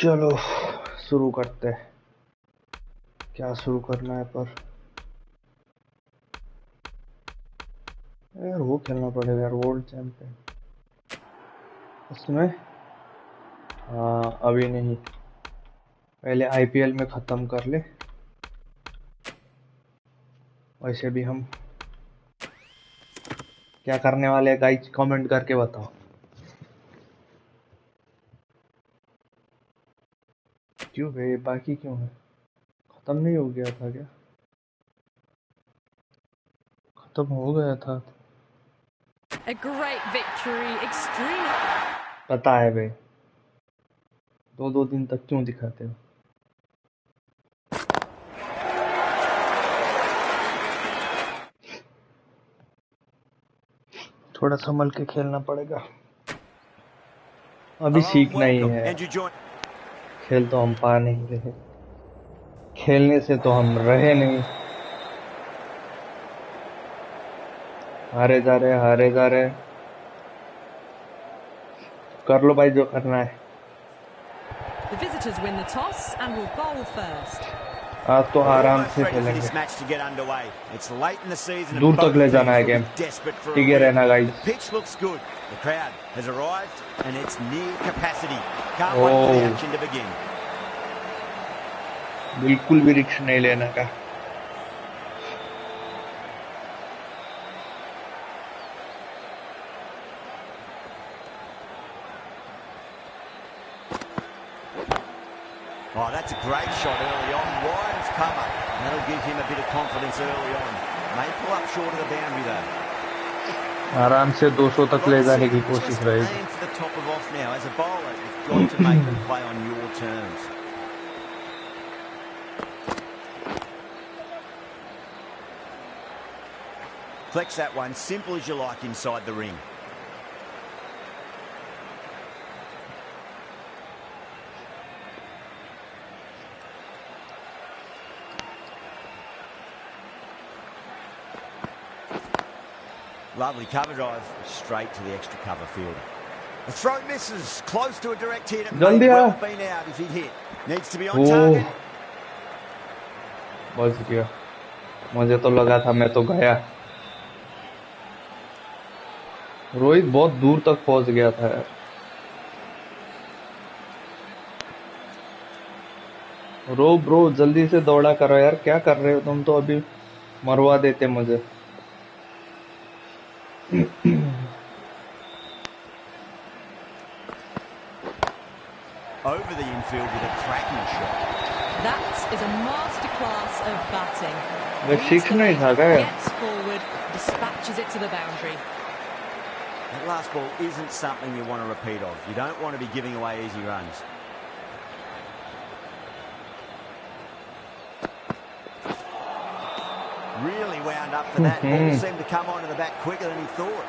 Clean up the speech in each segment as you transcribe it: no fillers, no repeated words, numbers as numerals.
चलो शुरू करते हैं। क्या शुरू करना है पर यार वो खेलना पड़ेगा यार वर्ल्ड चैंपियन इसमें। हाँ अभी नहीं, पहले आईपीएल में खत्म कर ले। वैसे भी हम क्या करने वाले हैं गाइस, कमेंट करके बताओ। क्यों भाई बाकी क्यों है? खत्म नहीं हो गया था क्या? खत्म हो गया था। A great victory, extreme. पता है भाई, दो दो दिन तक क्यों दिखाते हो? थोड़ा संभल के खेलना पड़ेगा, अभी सीखना ही है। खेल तो हम पा नहीं रहे, खेलने से तो हम रहे नहीं। हारे जा रहे, हारे जा रहे। कर लो भाई जो करना है। The visitors win the toss and will bowl first. आज तो आराम से खेलेंगे, दूर तक ले जाना है गेम। ठीक है रहना गाइस। बिल्कुल भी रिस्क नहीं लेना का। Oh, that's a great shot early on. Wide as cover. That'll give him a bit of confidence early on. May pull up short of the boundary though. आराम से 200 तक ले जाने की कोशिश रहेगी। Aim for the top of off now. As a bowler, you've got to make them play on your terms. Flex that one, simple as you like inside the ring. Lovely cover drive, straight to the extra cover fielder. The throw misses, close to a direct hit. It may well been out if he'd hit. Needs to be on target. बस गया, मुझे तो लगा था मैं तो गया। रोहित बहुत दूर तक पहुंच गया था यार। ब्रो जल्दी से दौड़ा करो यार, क्या कर रहे हो तुम? तो अभी मरवा देते मुझे। Over the infield with a cracking shot. That is a masterclass of batting. Gets forward, dispatches it to the boundary. That last ball isn't something you want to repeat of. You don't want to be giving away easy runs. Really wound up for that. Ball seemed to come onto the bat quicker than he thought.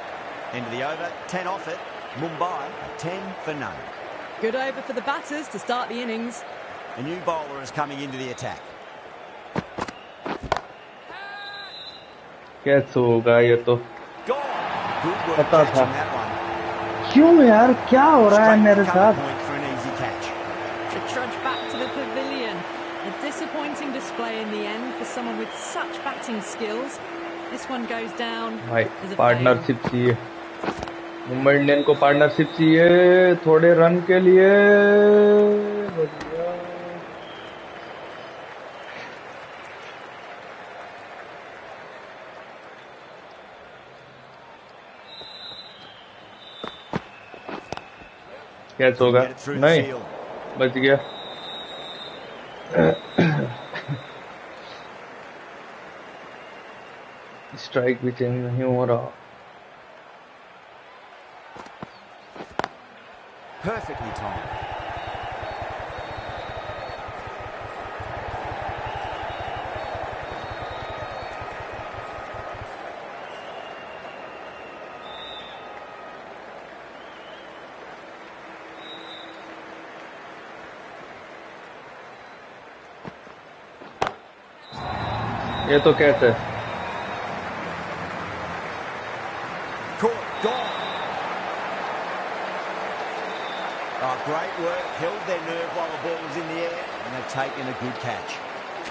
End of the over, 10 off it. Mumbai, 10 for none. Good over for the batters to start the innings. A new bowler is coming into the attack. कैसे होगा ये तो पता था। क्यों यार क्या हो रहा है मेरे साथ? To trudge back to the pavilion. A disappointing display in the end for someone with such batting skills. This one goes down as a partnership चाहिए, मुंबई इंडियन को पार्टनरशिप चाहिए थोड़े रन के लिए। कैच होगा? नहीं, बच गया। स्ट्राइक भी चेंज नहीं हो रहा। Perfectly timed. ये तो कैसे? Oh, great work. Held their nerve while the ball was in the air, and they've taken a good catch.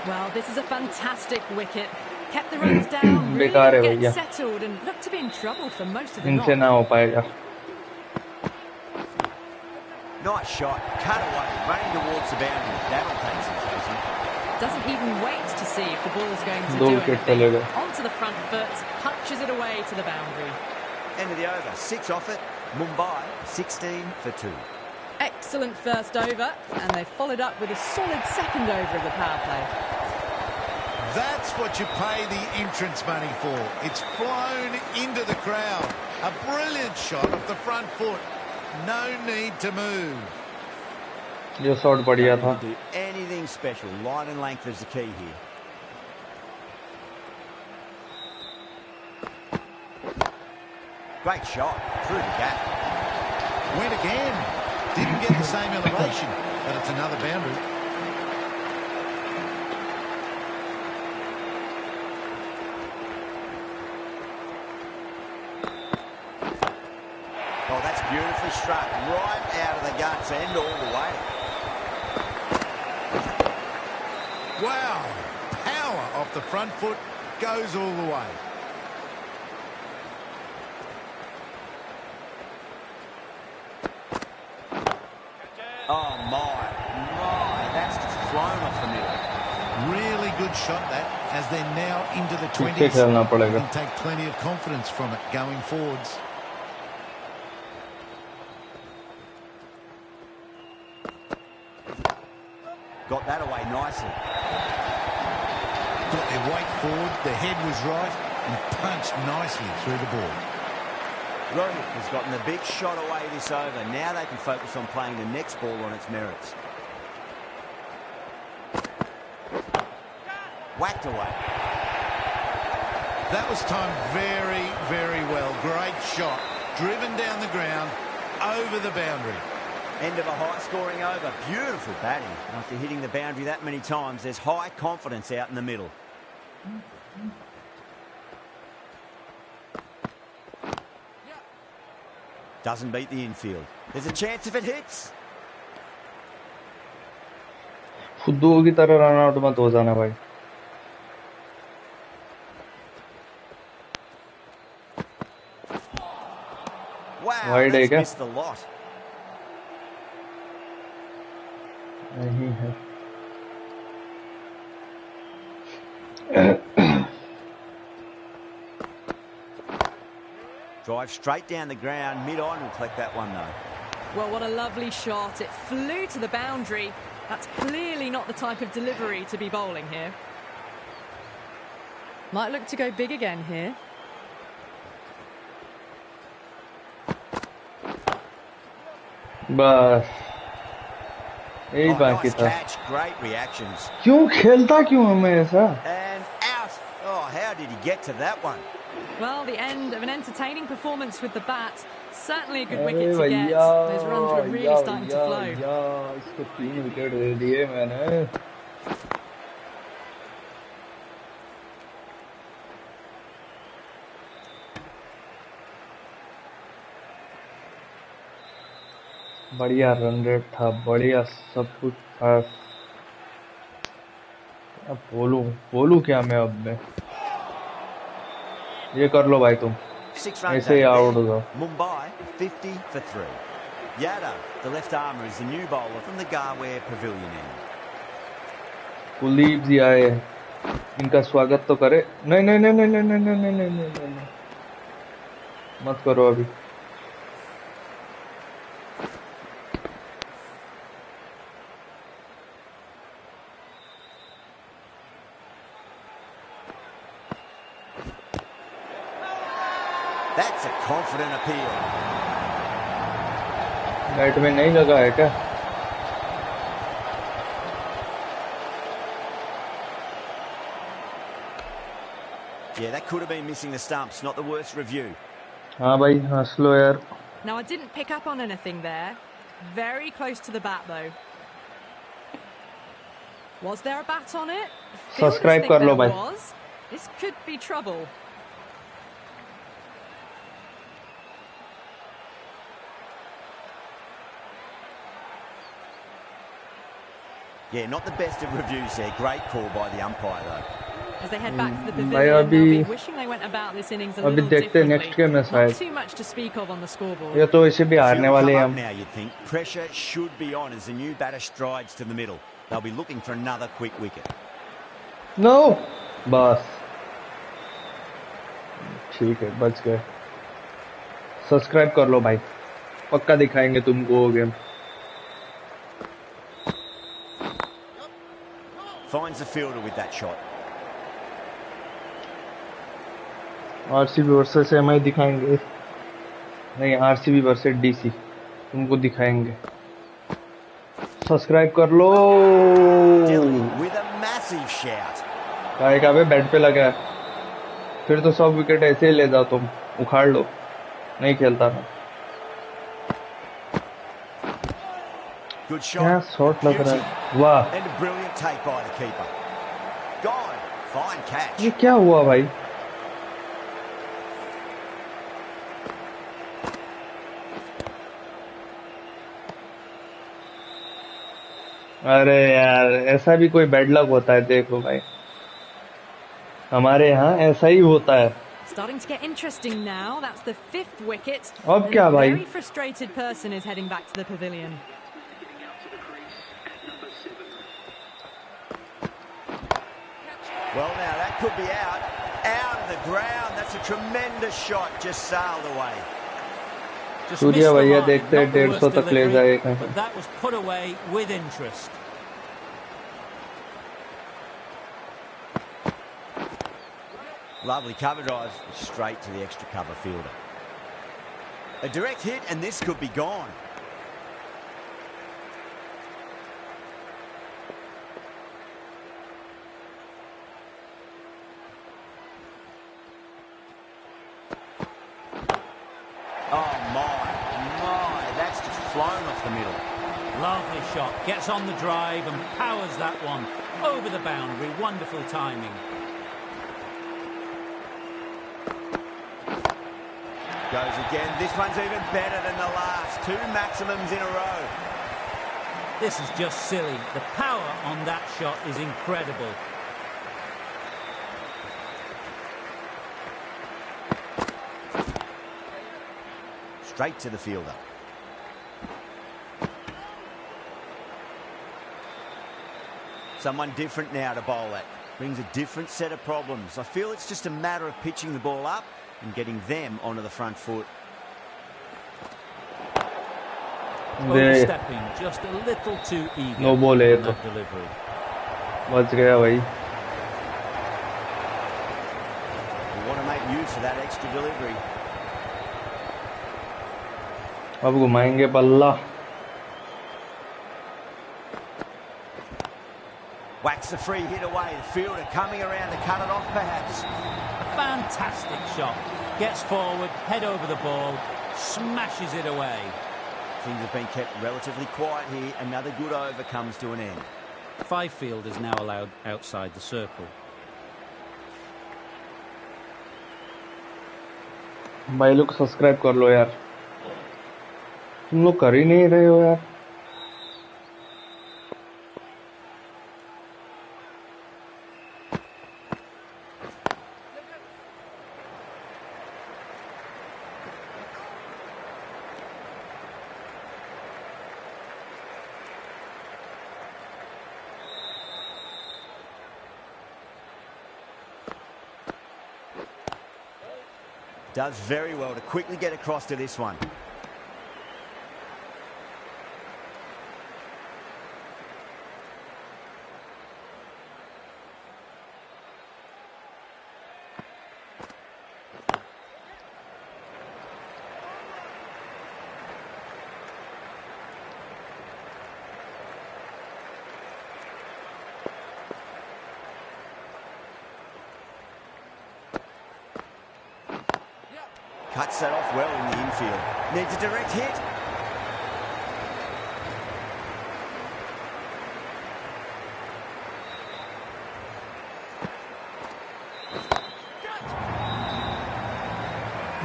Well, this is a fantastic wicket. Kept the runs down, really didn't get settled, and looked to be in trouble for most of the knock. Nice shot. Cut away, running towards the boundary. That'll take some chasing. Doesn't even wait to see if the ball's going to do anything. Onto the front foot, punches it away to the boundary. End of the over. 6 off it. Mumbai, 16 for 2. Excellent first over, and they followed up with a solid second over of the power play. That's what you pay the entrance money for. It's flown into the crowd. A brilliant shot off the front foot. No need to move. ये shot बढ़िया था. Do anything special. Line and length is the key here. Great shot through the gap. Went again. Didn't get the same elevation, but it's another boundary. Oh, that's beautifully struck. Right out of the guts end all the way. Wow. Power off the front foot goes all the way. Oh, my. That's just flown off the middle. Really good shot that, as they're now into the 20s. You can take plenty of confidence from it going forwards. Got that away nicely. Got their weight forward, the head was right, and punched nicely through the ball. Rohit has gotten the big shot away this over. Now they can focus on playing the next ball on its merits. Whacked away. That was timed very, very well. Great shot. Driven down the ground, over the boundary. End of a high-scoring over. Beautiful batting. After hitting the boundary that many times, there's high confidence out in the middle. Doesn't beat the infield. There's a chance if it hits. खुद्दू की तरह run out मत हो जाना भाई. Wow, that's missed the lot. नहीं है. Drive straight down the ground. Mid-on will collect that one, though. Well, what a lovely shot. It flew to the boundary. That's clearly not the type of delivery to be bowling here. Might look to go big again here. बस यही बाकी था. Great reactions. क्यों खेलता क्यों हमें ऐसा? And out. Oh, how did he get to that one? Well, the end of an entertaining performance with the bat. Certainly a good wicket to get. Those runs were really starting to flow. इसको 3 wicket दे दिए मैंने. बढ़िया run rate था, बढ़िया सब कुछ था. अब बोलूं क्या मैं अब मैं. ये कर लो भाई तुम. ऐसे ही आउट हो जाओ. Mumbai 50 for 3. Yadav, the left armour, is the new bowler from the Garware Pavilion end. Kuldeep जी आए, इनका स्वागत तो करे. नहीं नहीं नहीं नहीं नहीं नहीं नहीं नहीं नहीं नहीं मत करो अभी. That's a confident appeal. Bat में नहीं लगा है क्या? Yeah, that could have been missing the stumps. Not the worst review. हाँ भाई, हंस लो यार. Now, I didn't pick up on anything there. Very close to the bat, though. Was there a bat on it? Subscribe कर लो भाई. This could be trouble. Yeah, not the best of reviews there. Great call by the umpire, though. As they head back to the pavilion, they'll be wishing they went about this innings a little differently. Not too much to speak of on the scoreboard. ये तो इसे भी हारने वाले हैं हम. Now you'd think pressure should be on as the new batter strides to the middle. They'll be looking for another quick wicket. No, बस ठीक है, बच गए. सब्सक्राइब कर लो भाई, पक्का दिखाएंगे तुमको वो game. Finds the fielder with that shot. RCB versus MI दिखाएंगे, नहीं आरसीबी वर्सेस डीसी तुमको दिखाएंगे. सब्सक्राइब कर लो. With a massive shout. काय का बैट पे लगा है, फिर तो सब विकेट ऐसे ही ले जाओ, तुम उखाड़ लो. नहीं खेलता था. Good shot. क्या शॉट लग रहा है, वाह. And a brilliant take by the keeper. Gone. Fine catch. ये क्या हुआ भाई. अरे यार, ऐसा भी कोई बैड लक होता है. देखो भाई, हमारे यहाँ ऐसा ही होता है. Starting to get interesting now. That's the 5th wicket. अब क्या भाई. A very frustrated person is heading back to the pavilion. Well, now that could be out of the ground. That's a tremendous shot, just sailed away. Surya भैया देखते हैं 150 तक ले जाएगा. But that was put away with interest. Lovely cover drive straight to the extra cover fielder. A direct hit and this could be gone. Oh my, that's just flown off the middle. Lovely shot, gets on the drive and powers that one over the boundary. Wonderful timing. Goes again. This one's even better than the last. 2 maximums in a row. This is just silly. The power on that shot is incredible. Straight to the fielder. Someone different now to bowl at. Brings a different set of problems. I feel it's just a matter of pitching the ball up and getting them onto the front foot. Overstepping just a little too eager. No ball है तो. Delivery. बच गया भाई. We want to make use of that extra delivery. अब घुमाएंगे बल्ला. Whacks the free hit away. The fielder coming around to cut it off perhaps. A fantastic shot. Gets forward, head over the ball, smashes it away. Things have been kept relatively quiet here. Another good over comes to an end. 5 fielders now allowed outside the circle. भाई लोग subscribe कर लो यार. तुम लोग कर ही नहीं रहे हो यार. Does very well to quickly get across to this one. Cuts that off well in the infield. Needs a direct hit.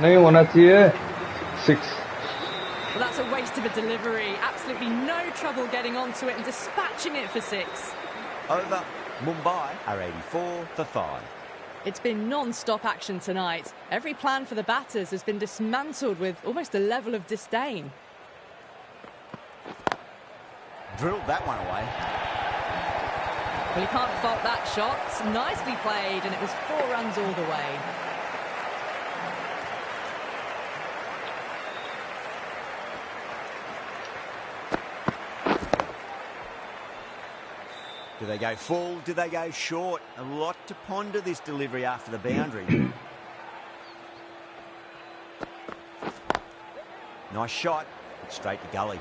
नहीं होना चाहिए. 6. Well, that's a waste of a delivery. Absolutely no trouble getting onto it and dispatching it for 6. Over. Mumbai are 84 for 5. It's been non-stop action tonight. Every plan for the batters has been dismantled with almost a level of disdain. Drilled that one away. Well, you can't fault that shot. Nicely played, and it was 4 runs all the way. Do they go full? Do they go short? A lot to ponder this delivery after the boundary. Nice shot. It's straight to gully.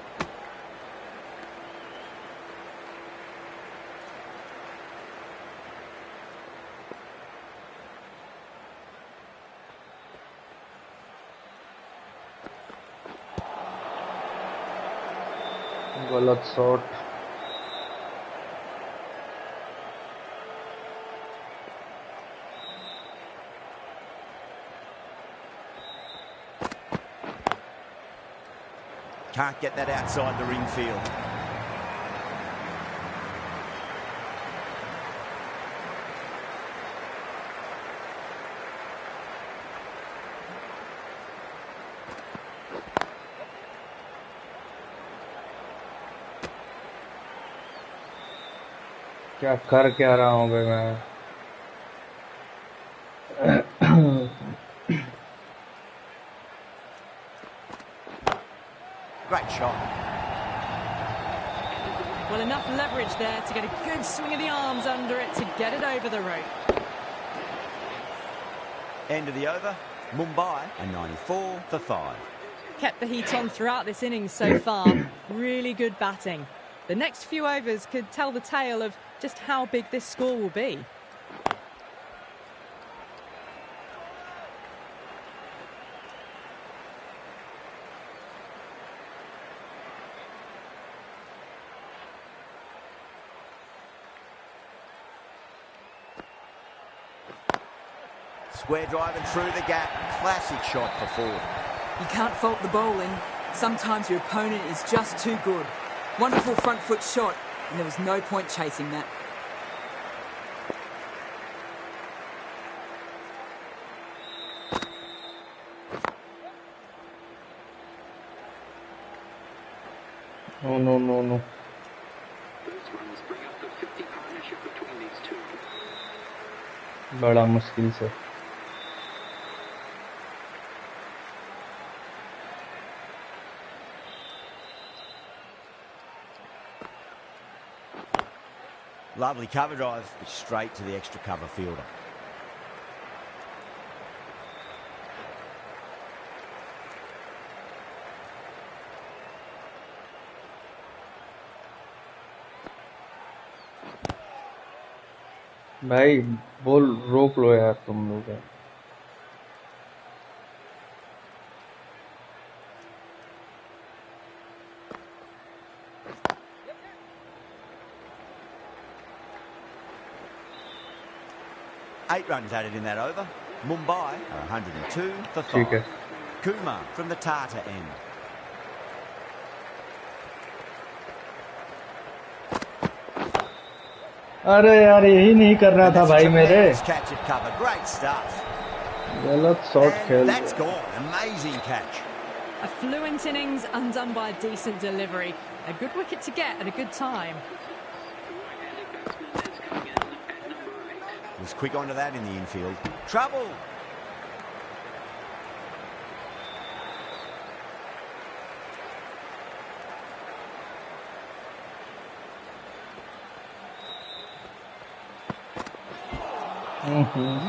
गलत shot Can't get that outside the ring field. क्या कर क्या रहा हूँ भाई मैं Great shot. Well, enough leverage there to get a good swing of the arms under it to get it over the rope. End of the over. Mumbai are 94 for 5. Kept the heat on throughout this innings so far. Really good batting. The next few overs could tell the tale of just how big this score will be. Square driving through the gap. Classic shot for Ford. You can't fault the bowling. Sometimes your opponent is just too good. Wonderful front foot shot, and there was no point chasing that. No, no, no, no. बड़ा मुश्किल से Lovely cover drive, straight to the extra cover fielder. भाई ball रोक लो यार तुम लोग Eight runs added in that over. Mumbai are 102 for 5. ठीक है Kumar from the Tata end. अरे यार यही नहीं करना था भाई मेरे Catch it cover. Great stuff. गलत शॉट खेल That's gone. Amazing catch. A fluent innings undone by a decent delivery. A good wicket to get at a good time. Was quick onto that in the infield. Trouble.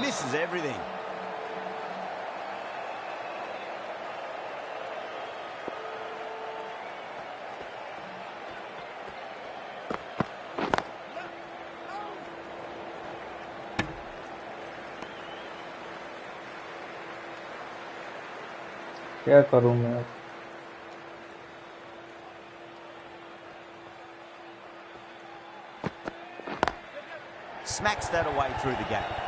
Misses everything. क्या करूं मैं Smacks that away through the gap.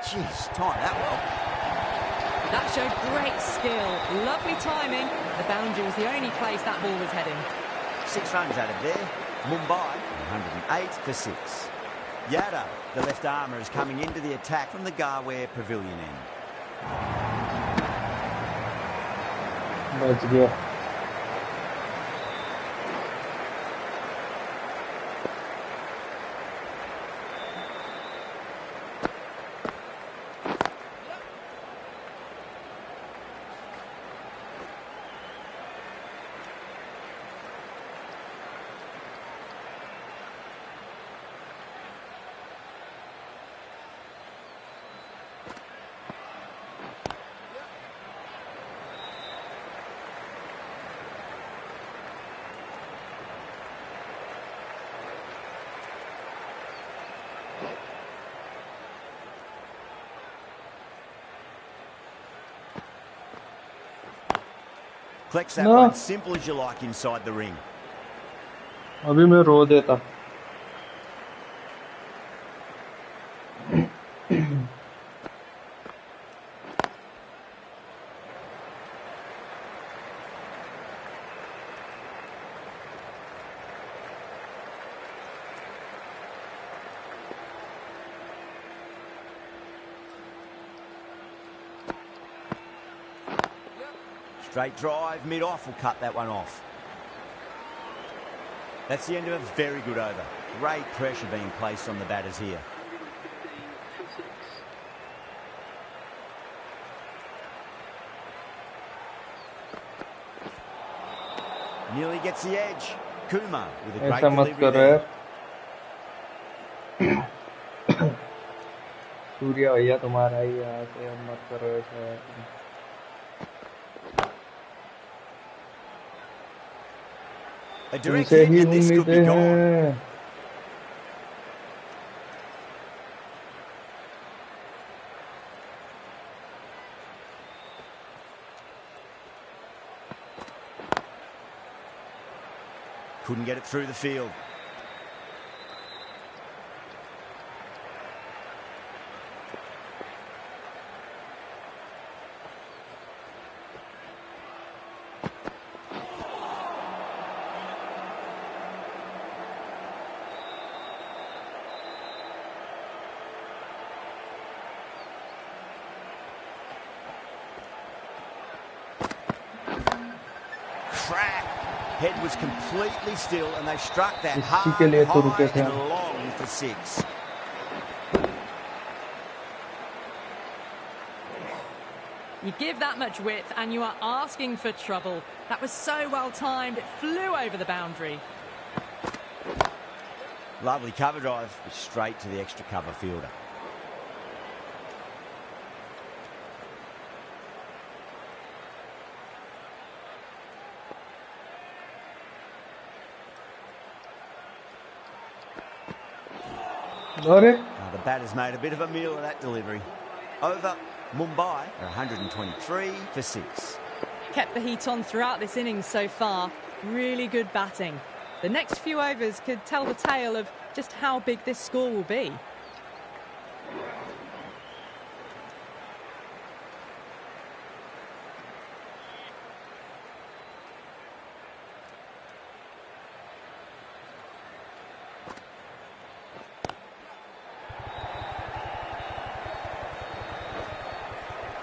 Jeez, time that well. That showed great skill. Lovely timing. The boundary was the only place that ball was heading. 6 runs out of there. Mumbai, 108 for 6. Yadav, the left armour, is coming into the attack from the Garware Pavilion end. बच गया. Collects that one, simple as you like, inside the ring. अभी मैं रो देता. Straight drive, mid-off will cut that one off. That's the end of a very good over. Great pressure being placed on the batters here. Nearly gets the edge. Kumar with a great delivery there. Surya भैया तुम्हारा ही यहाँ से मत करो ऐसा. A direct hit and this could be gone. Couldn't get it through the field. Head was completely still and they struck that hard, high and long for 6. You give that much width and you are asking for trouble. That was so well timed, it flew over the boundary. Lovely cover drive, straight to the extra cover fielder. The batter's made a bit of a meal of that delivery. Over, Mumbai are 123 for 6. Kept the heat on throughout this innings so far. Really good batting. The next few overs could tell the tale of just how big this score will be.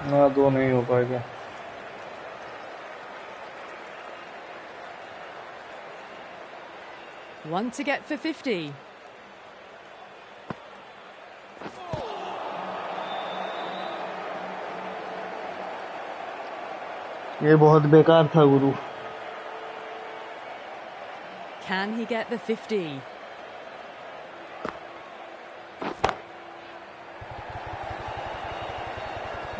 ना दो नहीं हो पाएगा. One to get for 50. ये बहुत बेकार था गुरु. Can he get the 50?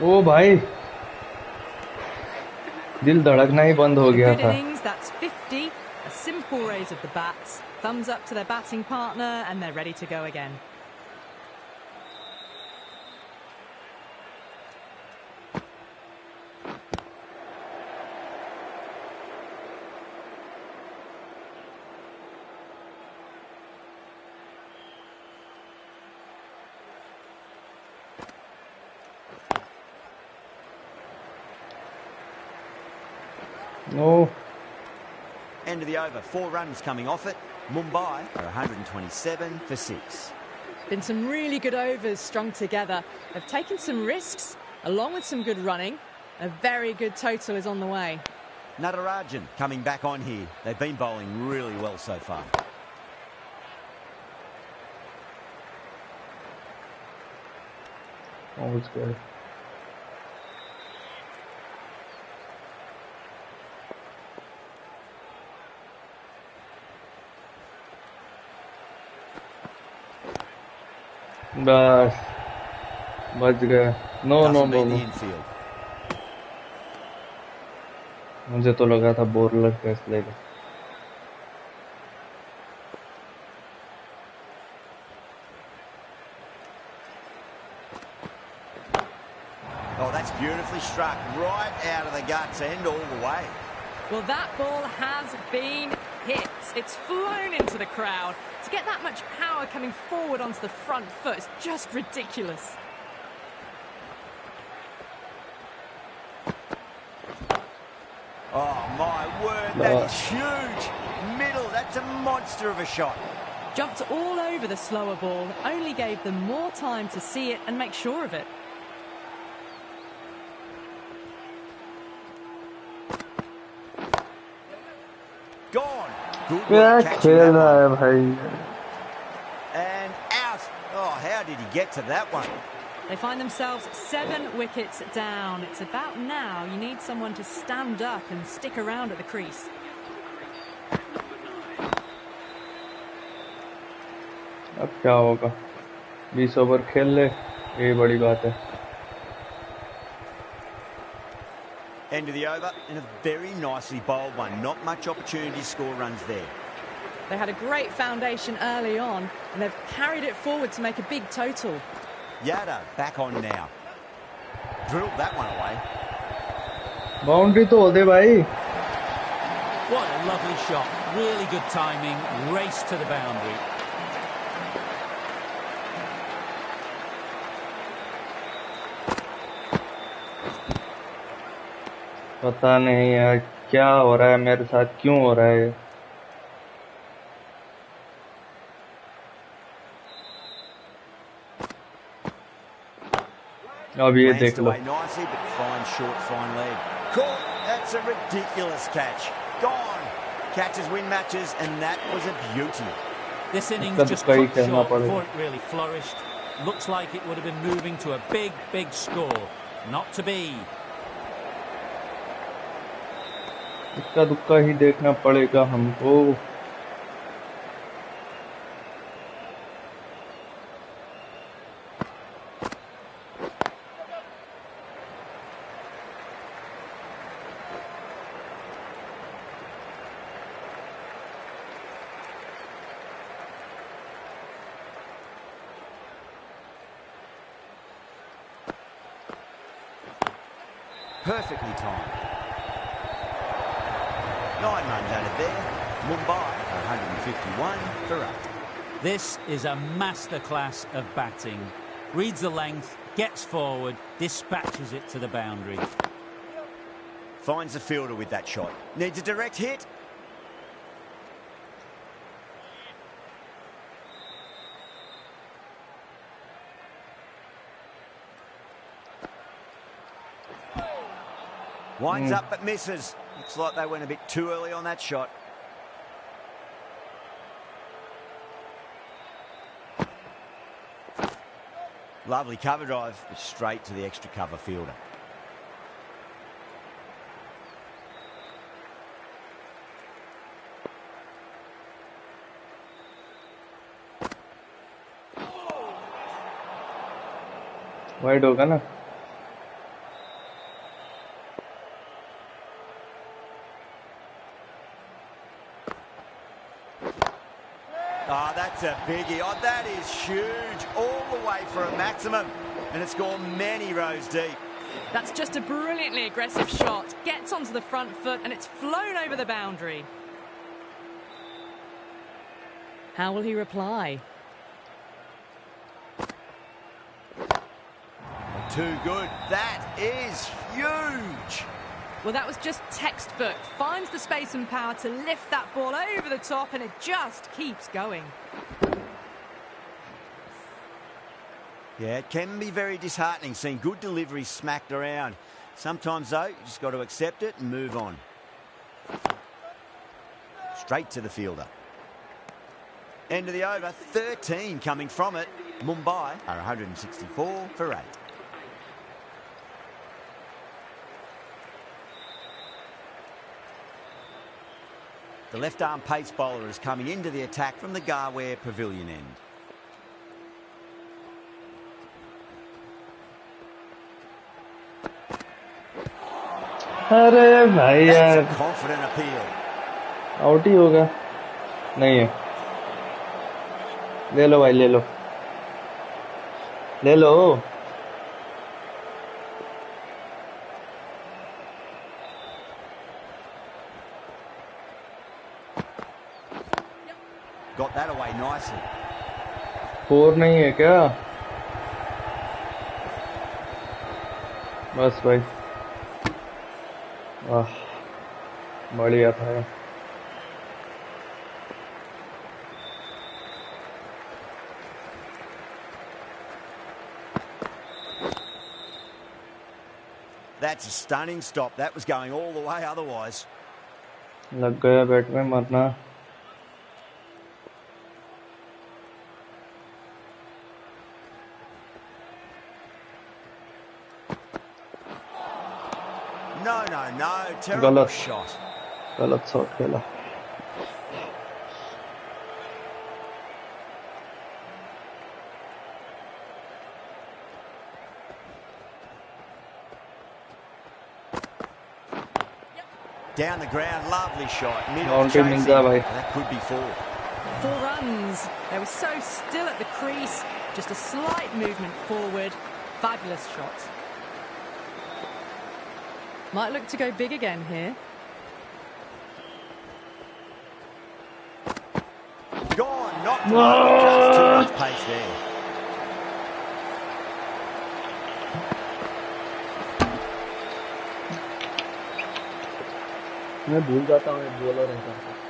ओ भाई दिल धड़कना ही बंद हो गया था. That's 50. A simple raise of the bats. Thumbs up to their batting partner and they're ready to go again. No. End of the over. 4 runs coming off it. Mumbai are 127 for 6. Been some really good overs strung together. They've taken some risks, along with some good running. A very good total is on the way. Natarajan coming back on here. They've been bowling really well so far. Oh, it's good. बस बच गए. No no no no. मुझे तो लगा था bowler catch लेगा. Oh, that's beautifully struck right out of the guts end all the way. Well, that ball has been hit. It's flown into the crowd. To get that much power coming forward onto the front foot is just ridiculous. Oh, my word, that is huge. Middle, that's a monster of a shot. Jumped all over the slower ball, only gave them more time to see it and make sure of it. Gone. Good work catching that one. And out. Oh, how did he get to that one? They find themselves 7 wickets down. It's about now you need someone to stand up and stick around at the crease. अब क्या होगा? 20 over खेल ले, ये बड़ी बात है. End of the over, and a very nicely bowled one. Not much opportunity to score runs there. They had a great foundation early on, and they've carried it forward to make a big total. Yada back on now. Drilled that one away. Boundary तो हो दे भाई. What a lovely shot. Really good timing. Race to the boundary. पता नहीं यार क्या हो रहा है मेरे साथ, क्यों हो रहा है. अब ये देख लो. Nicely, but fine short, fine leg. Caught. That's a ridiculous catch. Gone. Catches win matches, and that was a beauty. This innings just cut short before it really flourished. Looks like it would have been moving to a big, big score. Not to be. इक्का दुक्का ही देखना पड़ेगा हमको. Perfectly timed. 9 runs out of there. Mumbai 151 for 8. This is a masterclass of batting. Reads the length, gets forward, dispatches it to the boundary. Finds the fielder with that shot. Needs a direct hit. Winds up but misses. Looks like they went a bit too early on that shot. Lovely cover drive, but straight to the extra cover fielder. Wide होगा ना. Oh, that's a biggie. Oh, that is huge. All the way for a maximum. And it's gone many rows deep. That's just a brilliantly aggressive shot. Gets onto the front foot and it's flown over the boundary. How will he reply? Too good. That is huge. Well, that was just textbook. Finds the space and power to lift that ball over the top, and it just keeps going. Yeah, it can be very disheartening seeing good deliveries smacked around. Sometimes, though, you just got to accept it and move on. Straight to the fielder. End of the over, 13 coming from it. Mumbai are 164 for 8. The left-arm pace bowler is coming into the attack from the Garware Pavilion end. अरे भाई यार Confident appeal. Out ही होगा नहीं है ले लो भाई ले लो ले लो Got that away nicely. 4 नहीं है क्या बस भाई वाह बढ़िया था यार That's a stunning stop. That was going all the way otherwise. लग गया बैट में मरना No. Terrible shot. गलत शॉट खेला Down the ground, lovely shot. Boundary मिल गया भाई That could be 4. 4 runs. They were so still at the crease. Just a slight movement forward. Fabulous shot. Might look to go big again here. Gone, not just too much pace there. मैं भूल जाता हूँ bowler है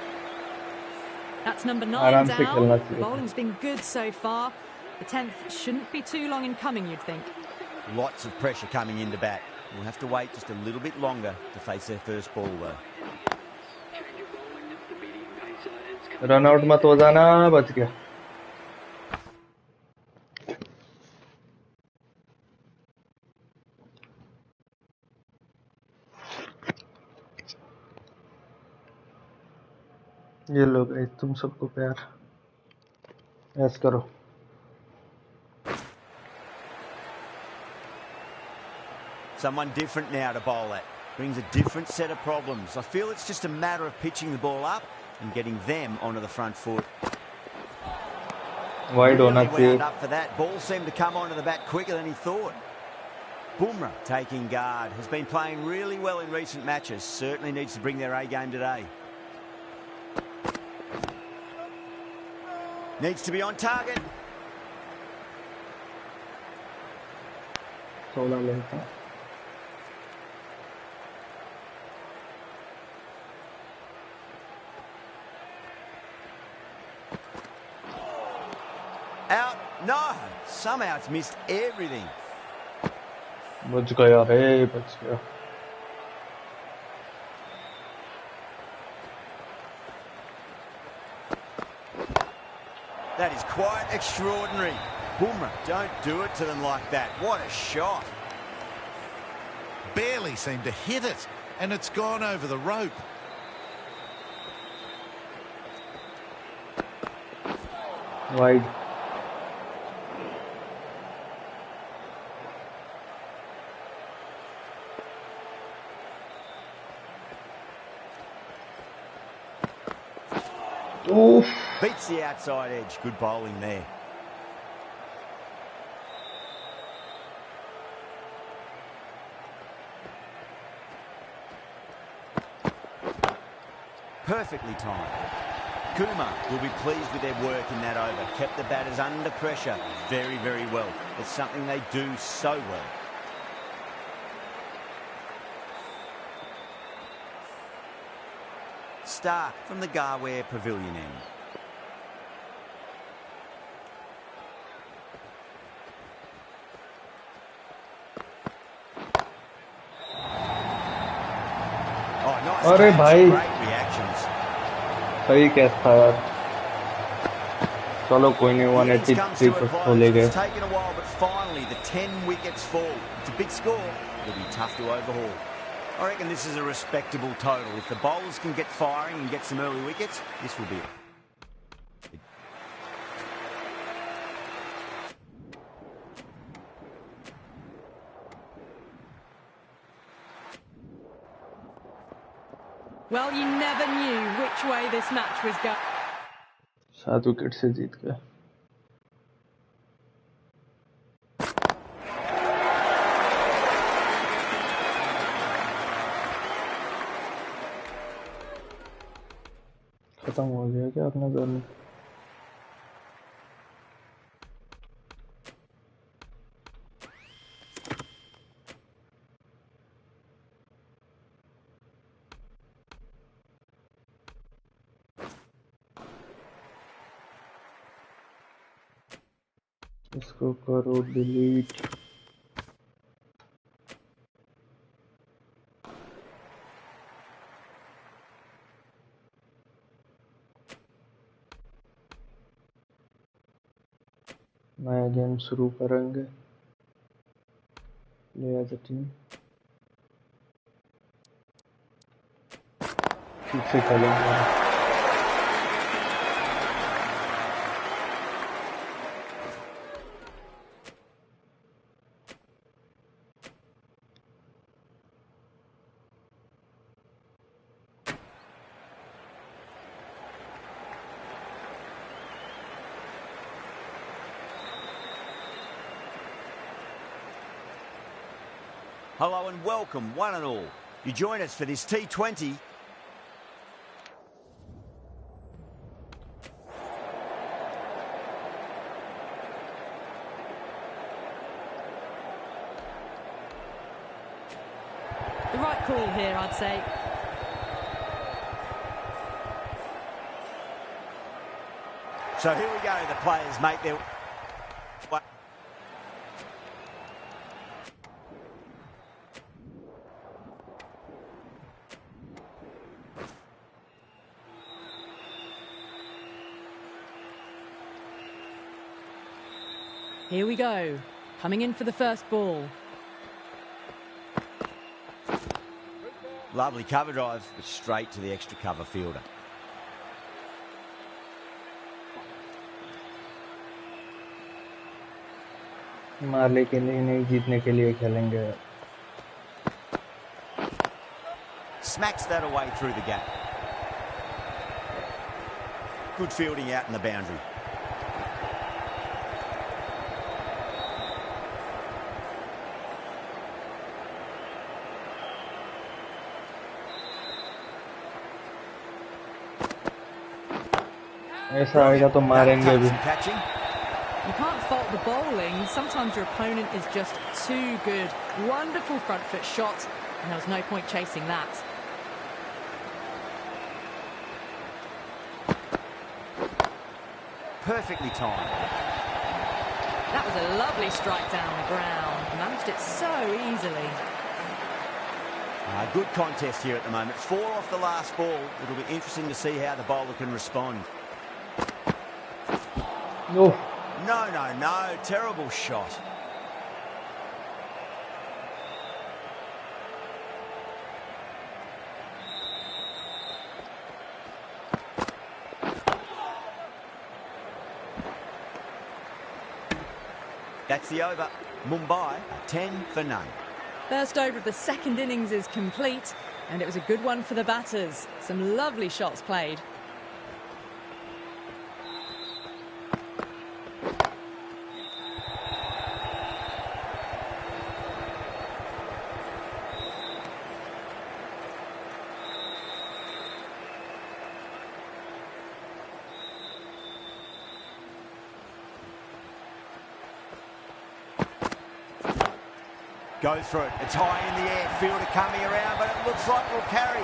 That's number 9 आराम से खेलना down. चाहिए Bowling's been good so far. The 10th shouldn't be too long in coming, you'd think. Lots of pressure coming into bat. We'll have to wait just a little bit longer to face their first ball, though. Run out मत हो जाना बच गया ये लो guys तुम सबको प्यार ऐस करो Someone different now to bowl at. Brings a different set of problems. I feel it's just a matter of pitching the ball up and getting them onto the front foot. Wide really होना चाहिए wound up for that. Ball seemed to come onto the bat quicker than he thought. Bumrah taking guard. Has been playing really well in recent matches. Certainly needs to bring their A game today. Needs to be on target. 16 लेता Out. No. Somehow it's missed everything. बच गया रे बच गया That is quite extraordinary. Bumrah, don't do it to them like that. What a shot. Barely seemed to hit it, and it's gone over the rope. Wide. Oof. Beats the outside edge. Good bowling there. Perfectly timed. Kumar will be pleased with their work in that over. Kept the batters under pressure very, very well. It's something they do so well. start from the Garware Pavilion end. Oh, nice. अरे भाई Great reactions. सही catch था यार चलो कोई नहीं The innings comes to 183 a पर close. खोले गए It's taken a while, but finally the 10 wickets fall. It's a big score. It'll be tough to overhaul. I reckon this is a respectable total. If the bowlers can get firing and get some early wickets, this will be it. Well, you never knew which way this match was going. 7 wicket से जीत गए खत्म हो गया क्या अपना journey इसको करो delete नया गेम शुरू करेंगे ले एज अ टीम ठीक से खेलेंगे Hello and welcome, one and all. You join us for this T20. The right call here, I'd say. So here we go, the players make their... Here we go. Coming in for the first ball. Lovely cover drive, but straight to the extra cover fielder. मारने के लिए नहीं जीतने के लिए खेलेंगे Smacks that away through the gap. Good fielding out in the boundary. ऐसा आएगा तो मारेंगे भी You can't fault the bowling. Sometimes your opponent is just too good. Wonderful front foot shot, and there was no point chasing that. Perfectly timed. That was a lovely strike down the ground. Managed it so easily. Good contest here at the moment. 4 off the last ball. It'll be interesting to see how the bowler can respond. No. No. Terrible shot. That's the over. Mumbai, 10 for none. First over of the second innings is complete, and it was a good one for the batters. Some lovely shots played. Goes for it. It's high in the air. Fielder coming around, but it looks like we'll carry.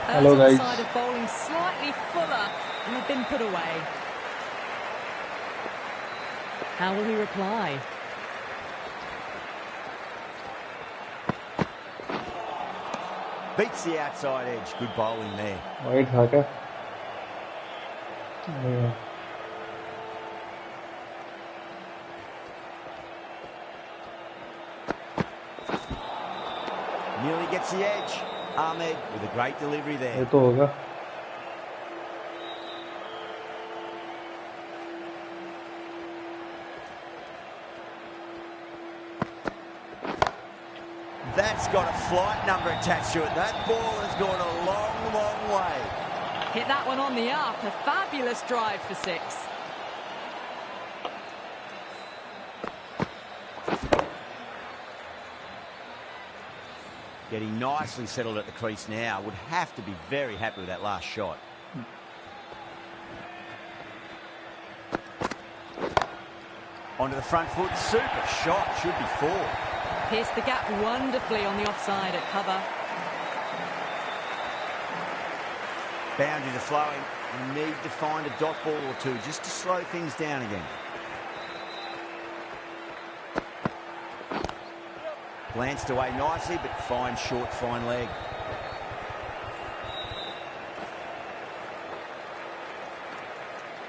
Hello guys. Side of bowling slightly fuller and have been put away. How will he reply? Beats the outside edge. Good bowling there. Wide Haka. Yeah. Nearly gets the edge. Ahmed with a great delivery there. ये तो होगा. That's got a flight number attached to it. That ball has gone a long, long way. Hit that one on the up. A fabulous drive for 6. Getting nicely settled at the crease now. Would have to be very happy with that last shot. Onto the front foot. Super shot. Should be 4. Pierced the gap wonderfully on the offside at cover. Boundaries are flowing. You need to find a dot ball or two just to slow things down again. Glanced away nicely, but fine short, fine leg.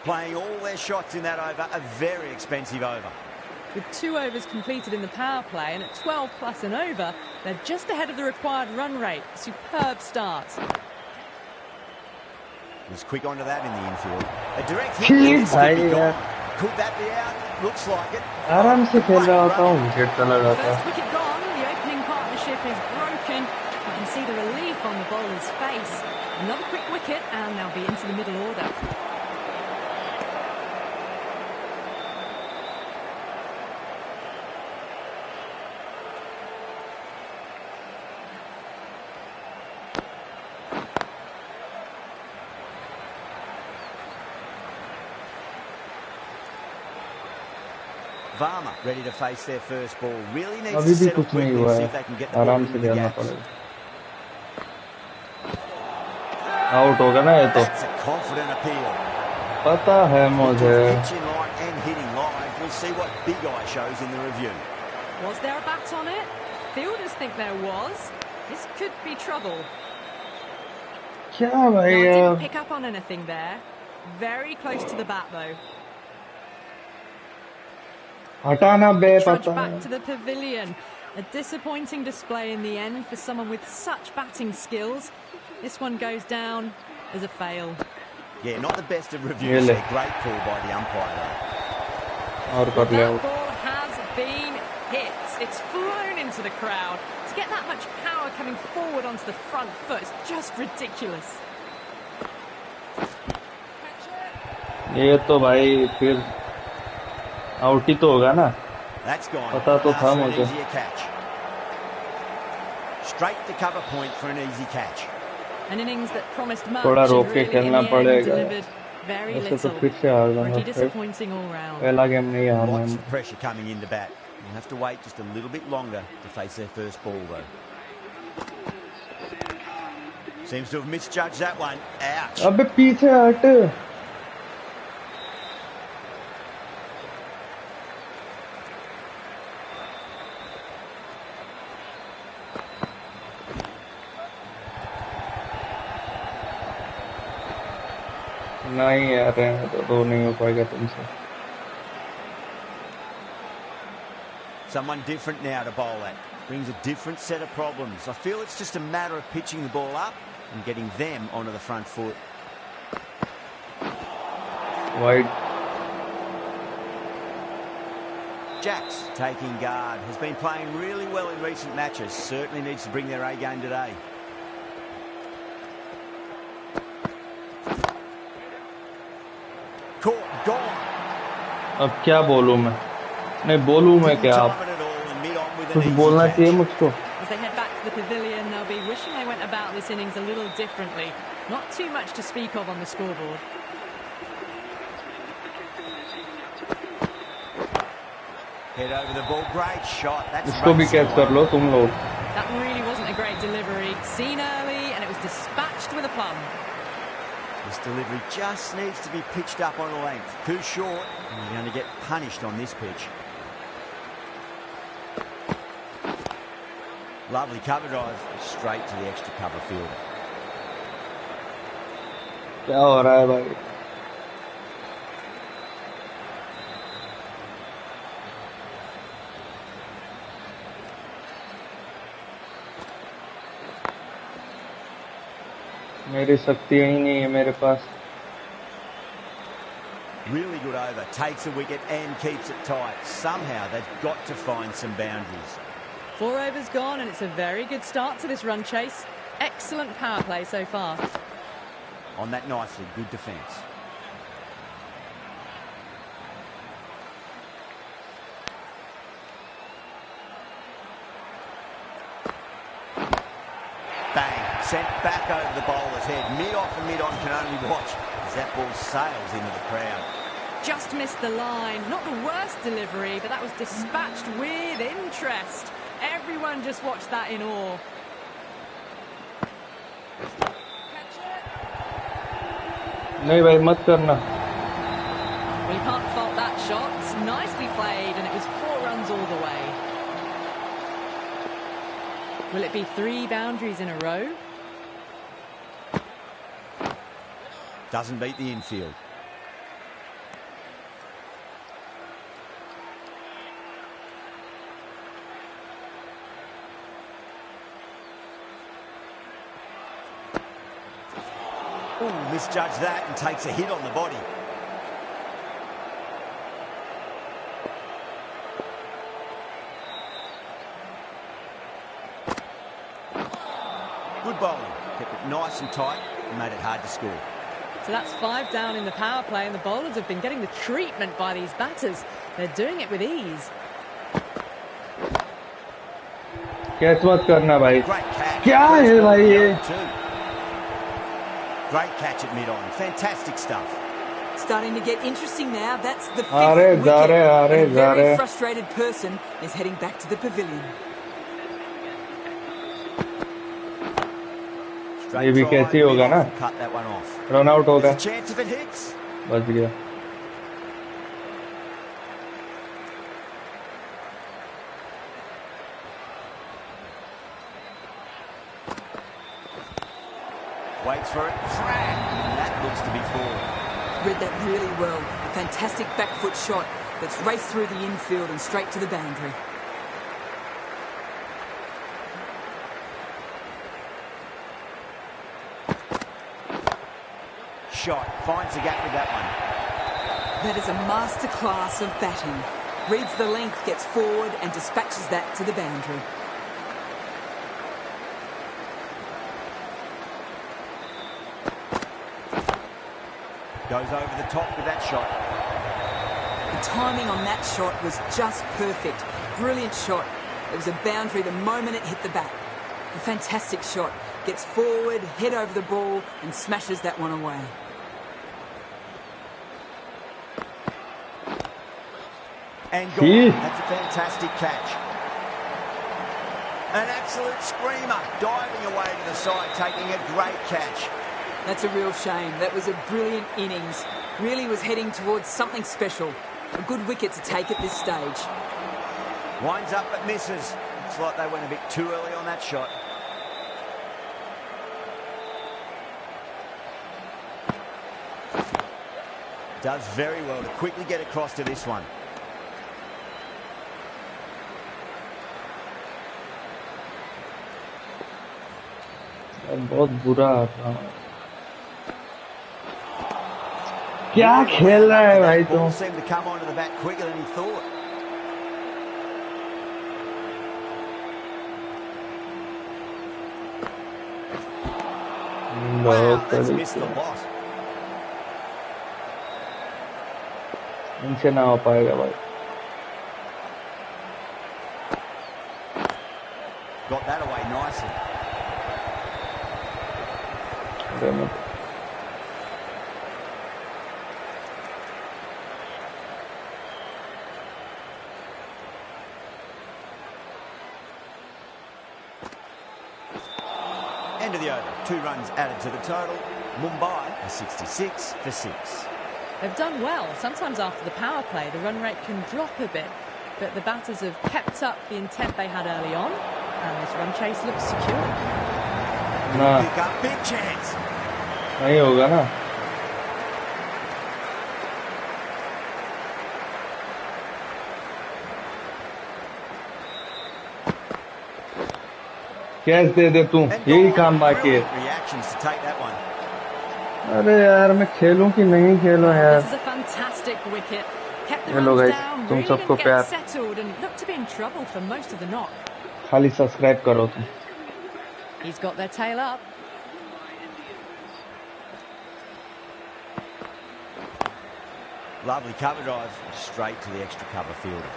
Playing all their shots in that over, a very expensive over. With 2 overs completed in the power play and at 12 plus and over, they're just ahead of the required run rate. Superb start. Was quick onto that in the infield. A direct hit. This could be gone. Could that be out? Looks like it. आराम से खेल रहा होता हूँ, wicket चला जाता है. First wicket gone. The opening partnership is broken. You can see the relief on the bowler's face. Another quick wicket and they'll be into the middle order. Varma ready to face their first ball. Really needs अभी to भी settle कुछ नहीं quickly हुआ and see है. if they can get the ball आराम into से the खेलना gaps. पड़ेगा. आउट होगा ना ये तो. That's a confident appeal. पता है मुझे. Pitching line and hitting live. We'll see what Big Eye shows in the review. Was there a bat on it? Fielders think there was. This could be trouble. क्या No, भाई I यार. didn't pick up on anything there. Very close to the bat though. हटाना बे Trudge पता back है. to the pavilion. A disappointing display in the end for someone with such batting skills. This one goes down as a fail. Yeah, not the best of reviews. Really? There. Great call by the umpire though. और कर ले That out. ball has been hit. It's flown into the crowd. To get that much power coming forward onto the front foot is just ridiculous. ये तो भाई फिर out ही तो होगा ना. That's gone. पता तो था An मुझे. easier catch. Straight to cover point for an easy catch. An innings that promised much थोड़ा and रोक के really in खेलना the end पड़ेगा. delivered very ऐसे तो little. फिर से हार Pretty जाऊंगा. disappointing all round. पहला गेम नहीं हारना Lots है. of pressure coming into bat. They'll have to wait just a little bit longer to face their first ball though. Seems to have misjudged that one. Ouch. अबे पीछे हट. नहीं यार, रहने दो. दो नहीं हो पाएगा तुमसे. Someone different now to bowl at. Brings a different set of problems. I feel it's just a matter of pitching the ball up and getting them onto the front foot. Wide. Jacks taking guard. Has been playing really well in recent matches. Certainly needs to bring their A game today. Caught, gone. अब क्या बोलूं मैं? नहीं बोलूं मैं क्या? आप कुछ बोलना चाहिए मुझको. As they head back to the pavilion, they'll be wishing they went about this innings a little differently. Not too much to speak of on the scoreboard. Head over the ball, great shot. That's इसको भी catch कर लो तुम लोग. That really wasn't a great delivery. Seen early, and it was dispatched with a delivery just needs to be pitched up on a length. Too short, and you're going to get punished on this pitch. Lovely cover drive, straight to the extra cover fielder. क्या हो रहा है भाई? मेरी शक्ति ही नहीं है मेरे पास. Really good over, takes a wicket and keeps it tight. Somehow they've got to find some boundaries. 4 overs gone and it's a very good start to this run chase. Excellent power play so far. On that nicely, good defence. Bang, sent back over the bowler's head. Mid-off and mid-on can only watch as that ball sails into the crowd. Just missed the line. Not the worst delivery, but that was dispatched with interest. Everyone just watched that in awe. नहीं भाई मत करना. Well, you can't fault that shot. It's nicely played, and it was 4 runs all the way. Will it be 3 boundaries in a row? Doesn't beat the infield. Ooh, misjudged that and takes a hit on the body. Good bowling. Kept it nice and tight and made it hard to score. So that's 5 down in the power play, and the bowlers have been getting the treatment by these batters. They're doing it with ease. Catch मत करना भाई. Great catch. क्या है भाई ये? Great catch at mid-on. Fantastic stuff. Starting to get interesting now. That's the 5th Are, wicket. are, And a very are. frustrated person is heading back to the pavilion. ये भी कैसी होगा ना? Cut that one off. Run out होगा. There's a chance if it hits. बच गया. Waits for it. And that looks to be forward. Read that really well. A fantastic back foot shot that's raced through the infield and straight to the boundary. Shot. Finds the gap with that one. That is a masterclass of batting. Reads the length, gets forward and dispatches that to the boundary. Goes over the top with that shot. The timing on that shot was just perfect. Brilliant shot. It was a boundary the moment it hit the bat. A fantastic shot. Gets forward, head over the ball and smashes that one away. And gone. That's a fantastic catch. An absolute screamer. Diving away to the side, taking a great catch. That's a real shame. That was a brilliant innings. Really was heading towards something special. A good wicket to take at this stage. Winds up but misses. Looks like they went a bit too early on that shot. Does very well to quickly get across to this one. बहुत बुरा था. क्या खेल रहा है भाई तुम? Ball seemed to come onto the bat quicker than he thought. Wow, that's missed the lot. इनसे ना हो पाएगा भाई. Got that away nicely. End of the over. 2 runs added to the total. Mumbai are 66 for 6. They've done well. Sometimes after the power play, the run rate can drop a bit, but the batters have kept up the intent they had early on, and this run chase looks secure. Pick up, big chance. नहीं होगा ना. Catch दे दे तू, यही काम बाकी है. अरे यार मैं खेलूं कि नहीं खेलूं यार. हेलो गाइस, तुम सबको प्यार. खाली सब्सक्राइब करो तुम. He's got their tail up. Lovely cover drive straight to the extra cover fielder.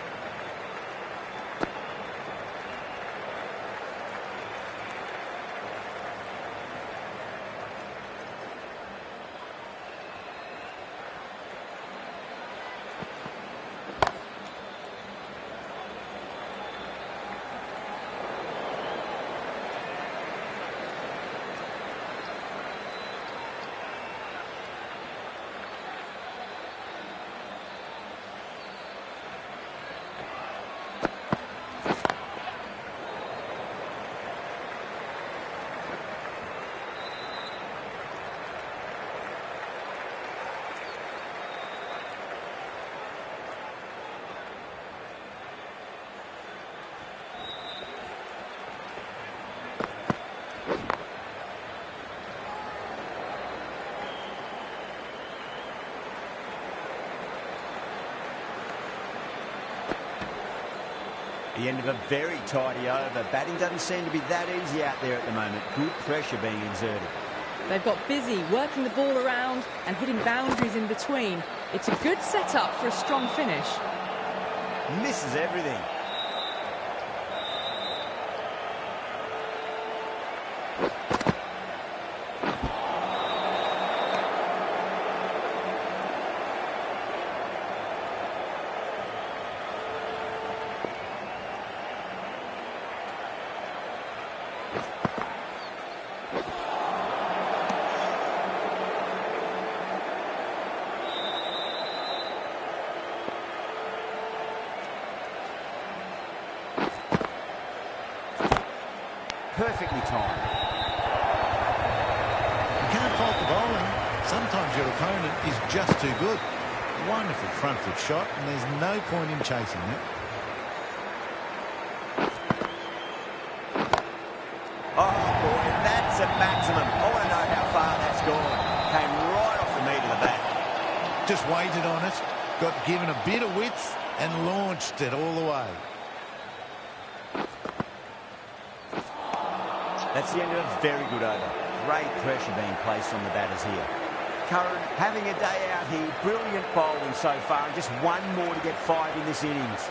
The end of a very tidy over. Batting doesn't seem to be that easy out there at the moment. Good pressure being exerted. They've got busy working the ball around and hitting boundaries in between. It's a good setup for a strong finish. Misses everything. Perfectly timed. You can't fault the bowling. Sometimes your opponent is just too good. Wonderful front foot shot, and there's no point in chasing it. Oh boy, that's a maximum. I want to know how far that's gone. Came right off the meat of the bat. Just waited on it, got given a bit of width, and launched it all the way. That's the end of a very good over. Great pressure being placed on the batters here. Curran having a day out here. Brilliant bowling so far, and just one more to get 5 in this innings.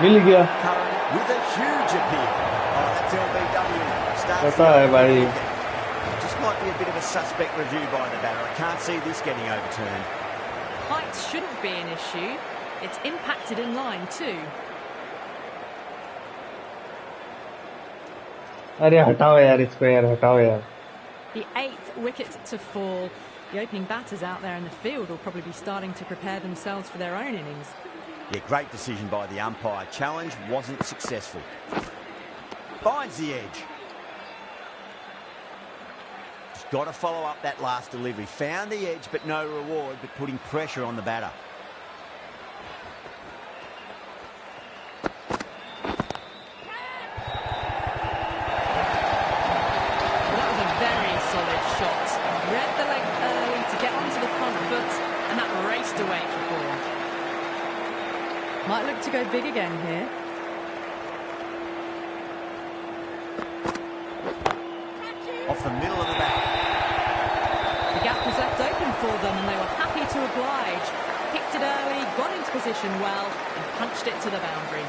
मिल गया. Curran with a huge appeal. Oh, that's LBW. पता है भाई. Just might be a bit of a suspect review by the batter. I can't see this getting overturned. Height shouldn't be an issue. It's impacted in line too. अरे हटाओ यार इसको यार, हटाओ यार. The 8th wicket to fall. The opening batters out there in the field will probably be starting to prepare themselves for their own innings. Yeah, great decision by the umpire. Challenge wasn't successful. Finds the edge. Just got to follow up that last delivery. Found the edge, but no reward, but putting pressure on the batter. Might look to go big again here. Off the middle of the bat. The gap was left open for them and they were happy to oblige. Picked it early, got into position well and punched it to the boundary.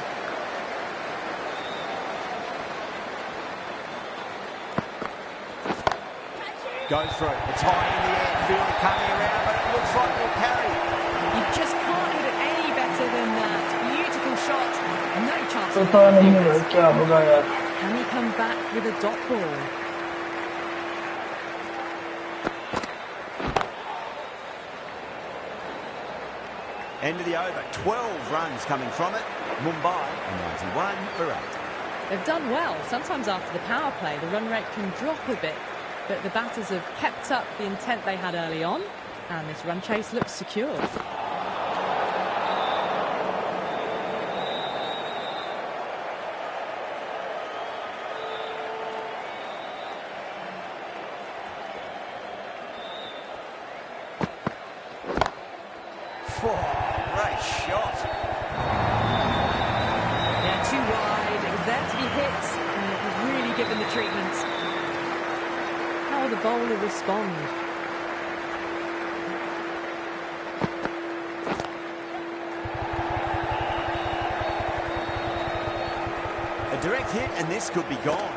Goes through. It's high in the air. Fielder coming around, but it looks like it'll carry. You just can't hit it any better than that. Beautiful shot. No chance. पता नहीं है क्या होगा यार. Can he come back with a dot ball. End of the over. 12 runs coming from it. Mumbai, 91 for 8. They've done well. Sometimes after the power play, the run rate can drop a bit, but the batters have kept up the intent they had early on, and this run chase looks secure. Great shot. Yeah, too wide. It was there to be hit, and it was really given the treatment. How will the bowler respond? A direct hit, and this could be gone.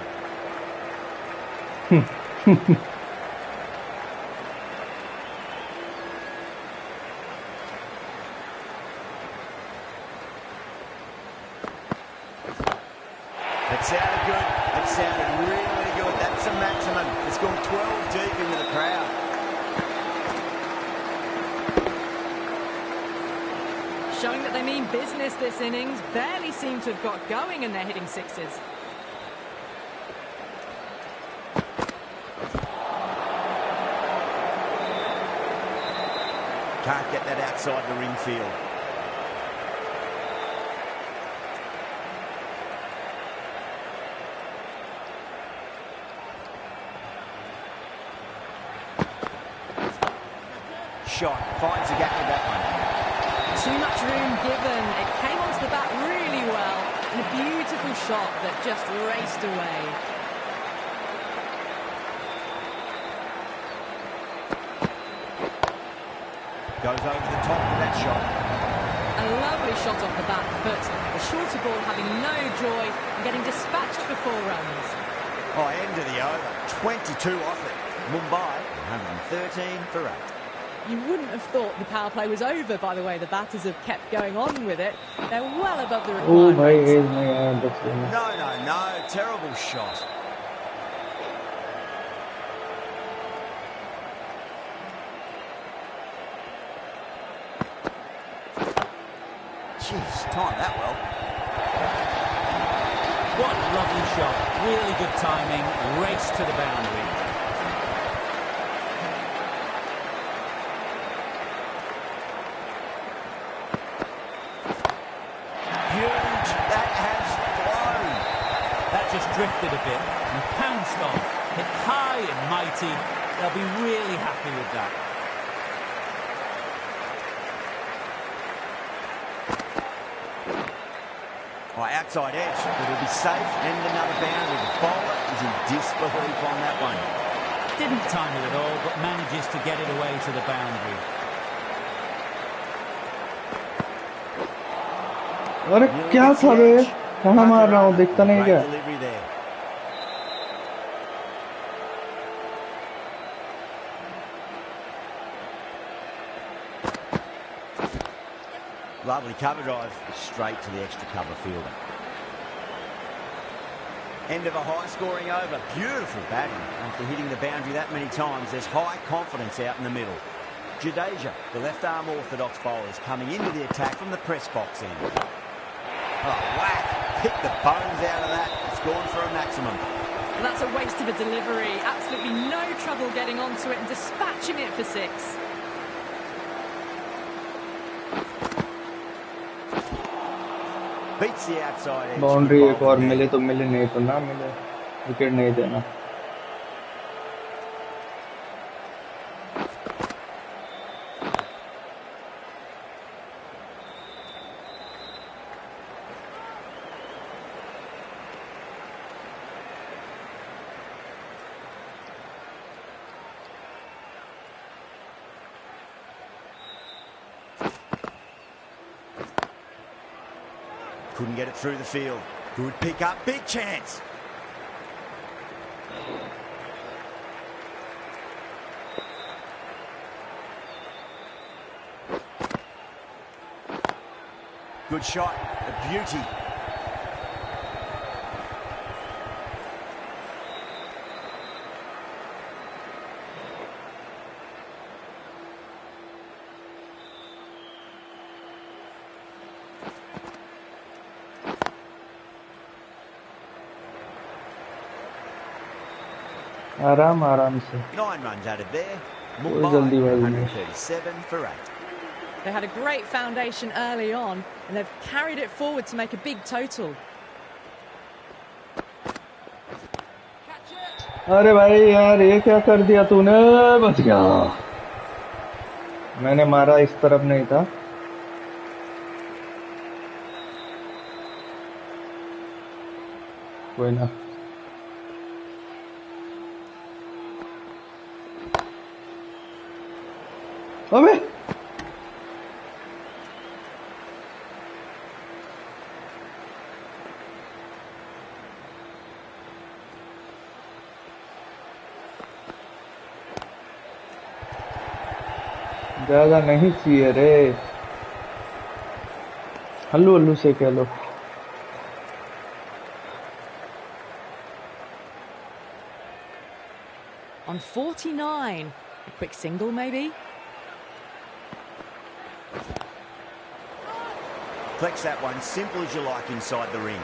It sounded good. It sounded really good. That's a maximum. It's gone 12 deep into the crowd. Showing that they mean business this innings. Barely seem to have got going, and they're hitting sixes. Can't get that outside the ring field. Shot. Finds a gap with that one. Too much room given. It came onto the bat really well. And a beautiful shot that just raced away. Goes over the top with that shot. A lovely shot off the back foot. The shorter ball having no joy and getting dispatched for 4 runs. Oh, end of the over. 22 off it. Mumbai, 113 for 8. You wouldn't have thought the power play was over by the way the batters have kept going on with it. They're well above the Oh, requirements. No. Terrible shot. Jeez, timed that well. What a lovely shot. Really good timing. Race to the boundary. Huge. That has flown. That just drifted a bit and pounced off. Hit high and mighty. They'll be really happy with that. Outside edge, but it'll be safe and another boundary. The bowler is in disbelief on that one. Didn't time it at all, but manages to get it away to the boundary. अरे क्या था बे कहाँ मार रहा हूँ देखता नहीं क्या Delivery there. Lovely cover drive straight to the extra cover fielder. End of a high-scoring over. Beautiful batting. After hitting the boundary that many times, there's high confidence out in the middle. Jadeja, the left-arm orthodox bowler, is coming into the attack from the press box end. Oh, whack! Pick the bones out of that. It's gone for a maximum. Well, that's a waste of a delivery. Absolutely no trouble getting onto it and dispatching it for 6. Beats the outside edge. Boundary एक और मिले तो मिले नहीं तो ना मिले wicket नहीं देना Couldn't get it through the field. Good pick up. Big chance. Good shot. A beauty. आराम आराम से 9 runs added there. कोई Mumbai जल्दीबाजी नहीं 137 for 8. They had a great foundation early on, and they've carried it forward to make a big total. अरे भाई यार ये क्या कर दिया तूने बच गया मैंने मारा इस तरफ नहीं था कोई ना अबे ज्यादा नहीं चाहिए रे हल्लू हल्लू से कह लो On 49, a quick single maybe. Flex that one simple as you like inside the ring.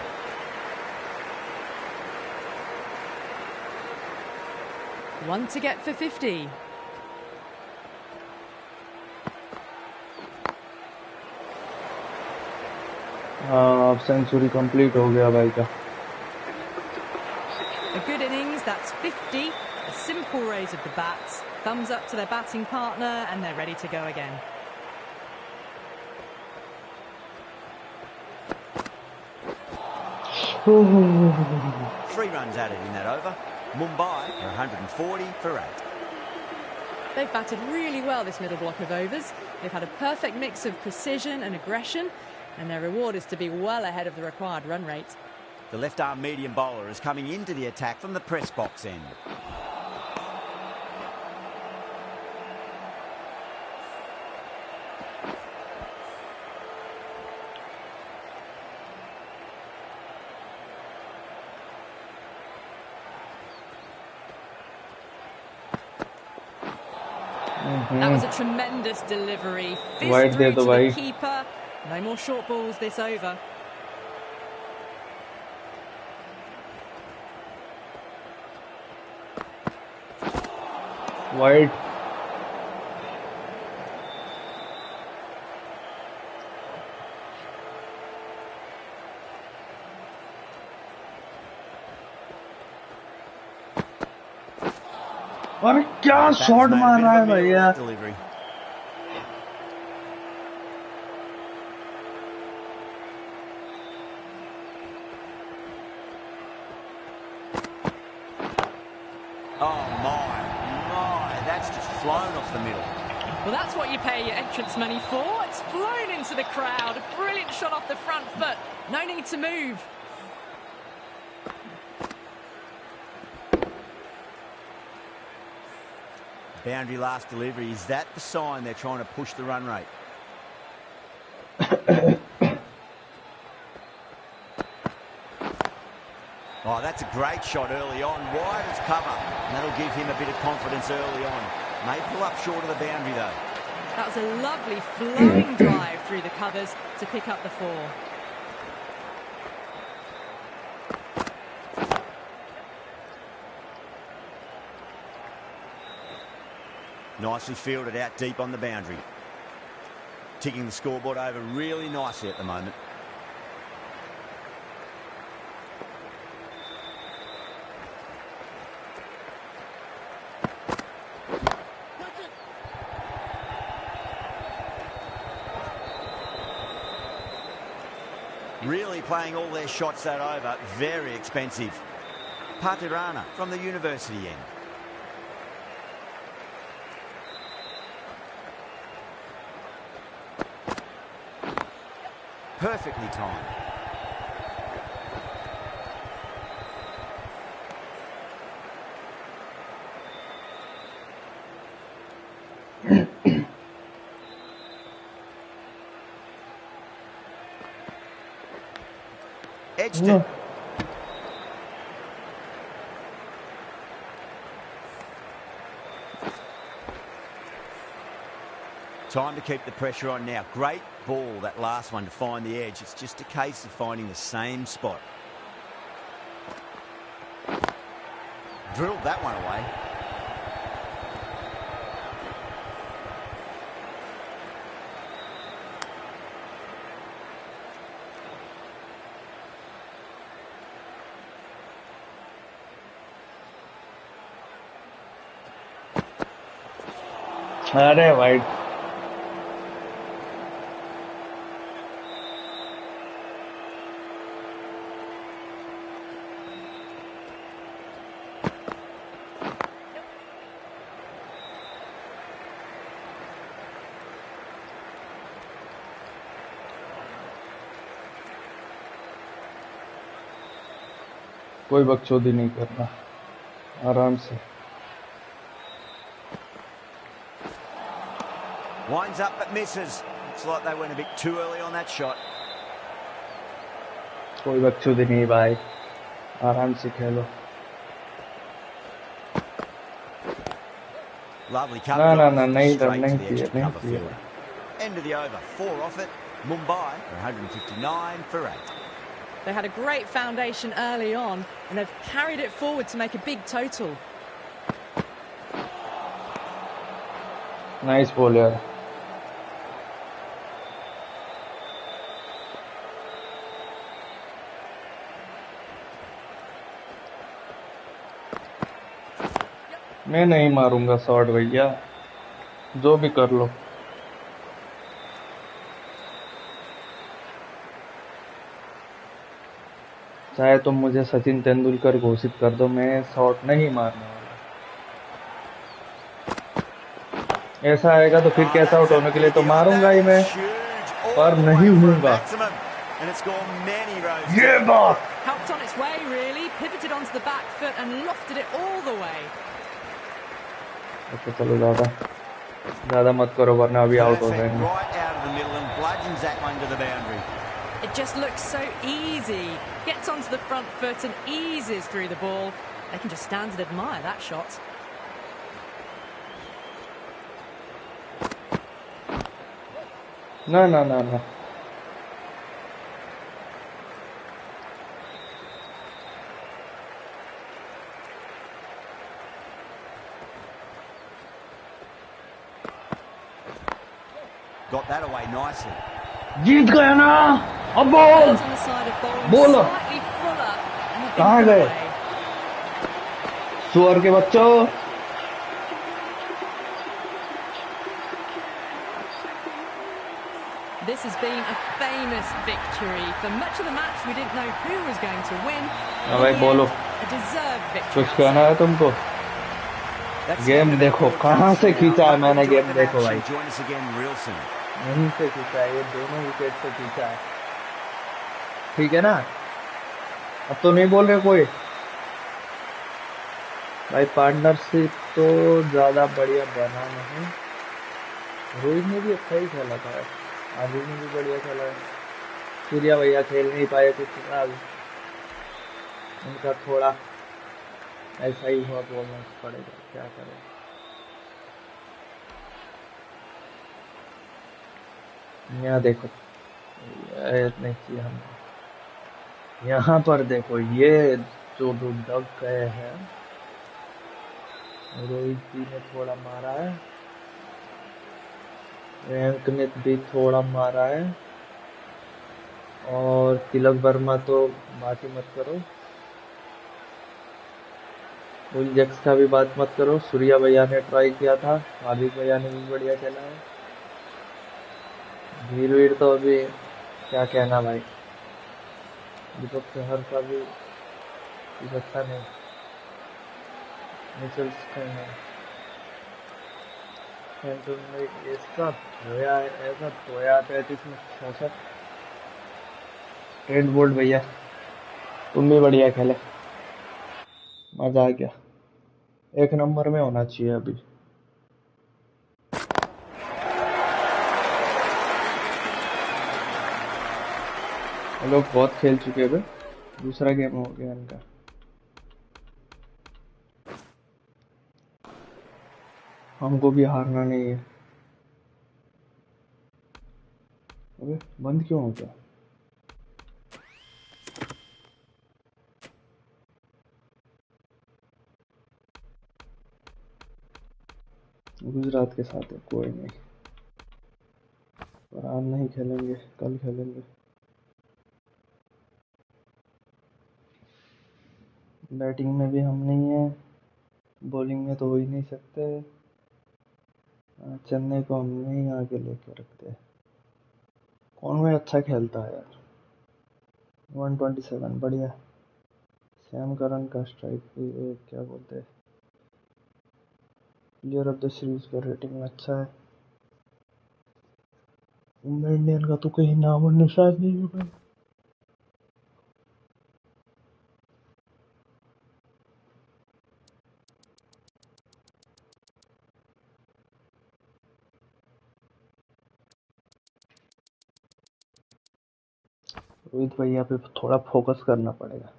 One to get for 50. अब सेंचुरी कंप्लीट हो गया भाई का A good innings, that's 50. A simple raise of the bats. Thumbs up to their batting partner, and they're ready to go again. Three runs added in that over. Mumbai are 140 for 8. They've batted really well this middle block of overs. They've had a perfect mix of precision and aggression, and their reward is to be well ahead of the required run rate. The left-arm medium bowler is coming into the attack from the press box end. That was a tremendous delivery. Wide Fist there, through to bhai. the keeper. No more short balls this over. Wide अरे क्या shot मार रहा है भैया Flown off the middle. Well, that's what you pay your entrance money for. It's flown into the crowd. A brilliant shot off the front foot. No need to move. Boundary last delivery. Is that the sign they're trying to push the run rate? Oh, that's a great shot early on. Wide as cover. And that'll give him a bit of confidence early on. May pull up short of the boundary, though. That was a lovely flowing drive through the covers to pick up the 4. Nicely fielded out deep on the boundary. Ticking the scoreboard over really nicely at the moment. Really playing all their shots that over. Very expensive. Patirana from the university end. Perfectly timed. Edged it. Time to keep the pressure on now. Great ball, that last one, to find the edge. It's just a case of finding the same spot. Drilled that one away. अरे wide कोई बकचोदी नहीं करना, आराम से। Winds up but misses. Looks like they went a bit too early on that shot. कोई बकचोदी नहीं भाई, आराम से खेलो। Lovely cover. ना drive नहीं straight नहीं to the चाहिए, extra नहीं cover चाहिए। fielder. End of the over. 4 off it. Mumbai for 159 for 8. They had a great foundation early on, and they've carried it forward to make a big total. Nice ball यार। मैं नहीं मारूंगा shot भैया, जो भी कर लो। चाहे तुम मुझे सचिन तेंदुलकर घोषित कर दो, मैं शॉट नहीं मारने वाला। ऐसा आएगा तो फिर कैच आउट होने के लिए तो मारूंगा ही मैं, पर नहीं हूँगा। ये बात Helped on its way, really. Pivoted onto the back foot and lofted it all the way. अच्छा चलो, ज्यादा मत करो वरना अभी आउट हो जाएंगे। It just looks so easy. Gets onto the front foot and eases through the ball. They can just stand and admire that shot. ना ना ना ना Got that away nicely. जीत गए ना। अब ball On the side of bowling बोलो, slightly fuller and they've been कहाँ put गए away. सुअर के बच्चों? This has been a famous victory. For much of the match, we didn't know who was going to win. हाँ भाई बोलो, A deserved victory. कुछ कहना है तुमको? गेम देखो कहाँ से खींचा है मैंने, गेम देखो भाई, यहीं से खींचा है, ये दोनों विकेट से खींचा है। ठीक है ना, अब तो नहीं बोल रहे कोई भाई। पार्टनरशिप तो ज्यादा बढ़िया बना नहीं। रोहित ने भी अच्छा ही खेला था, आदिल ने भी बढ़िया खेला है। सूर्या भैया खेल नहीं पाए कुछ साल, उनका थोड़ा ऐसा ही हुआ, बोलना पड़ेगा, क्या करें। यहाँ देखो, ये नहीं चाहिए हमको। यहाँ पर देखो, ये जो डग गए हैं, रोहित जी ने थोड़ा मारा है, रैंक ने भी थोड़ा मारा है, और तिलक वर्मा तो बात ही मत करो, जैक्स का भी बात मत करो। सूर्या भैया ने ट्राई किया था, हार्दिक भैया ने भी बढ़िया खेला है। वीर तो अभी क्या कहना भाई, दीपक चहर का भी अच्छा नहीं, मिचेल्स का नहीं। ऐसा धोया है, ऐसा धोया 33 में 66। ट्रेंट बोल्ट भैया तुम भी बढ़िया खेले, मजा आ गया। 1 नंबर में होना चाहिए अभी। लोग बहुत खेल चुके हैं, दूसरा गेम हो गया इनका। हमको भी हारना नहीं है। अबे बंद क्यों हो गया? गुजरात के साथ है, कोई नहीं, पर आज नहीं खेलेंगे, कल खेलेंगे। बैटिंग में भी हम नहीं है, बॉलिंग में तो हो ही नहीं सकते। चेन्नई को हम नहीं आगे लेके रखते। कौन में अच्छा खेलता है यार। 127 बढ़िया। सैम करन का स्ट्राइक क्या बोलते हैं, प्लेयर ऑफ द सीरीज का रेटिंग में अच्छा है। मुंबई इंडियन का तो कहीं नाम और निशान नहीं है भाई। रोहित भैया पे थोड़ा फोकस करना पड़ेगा।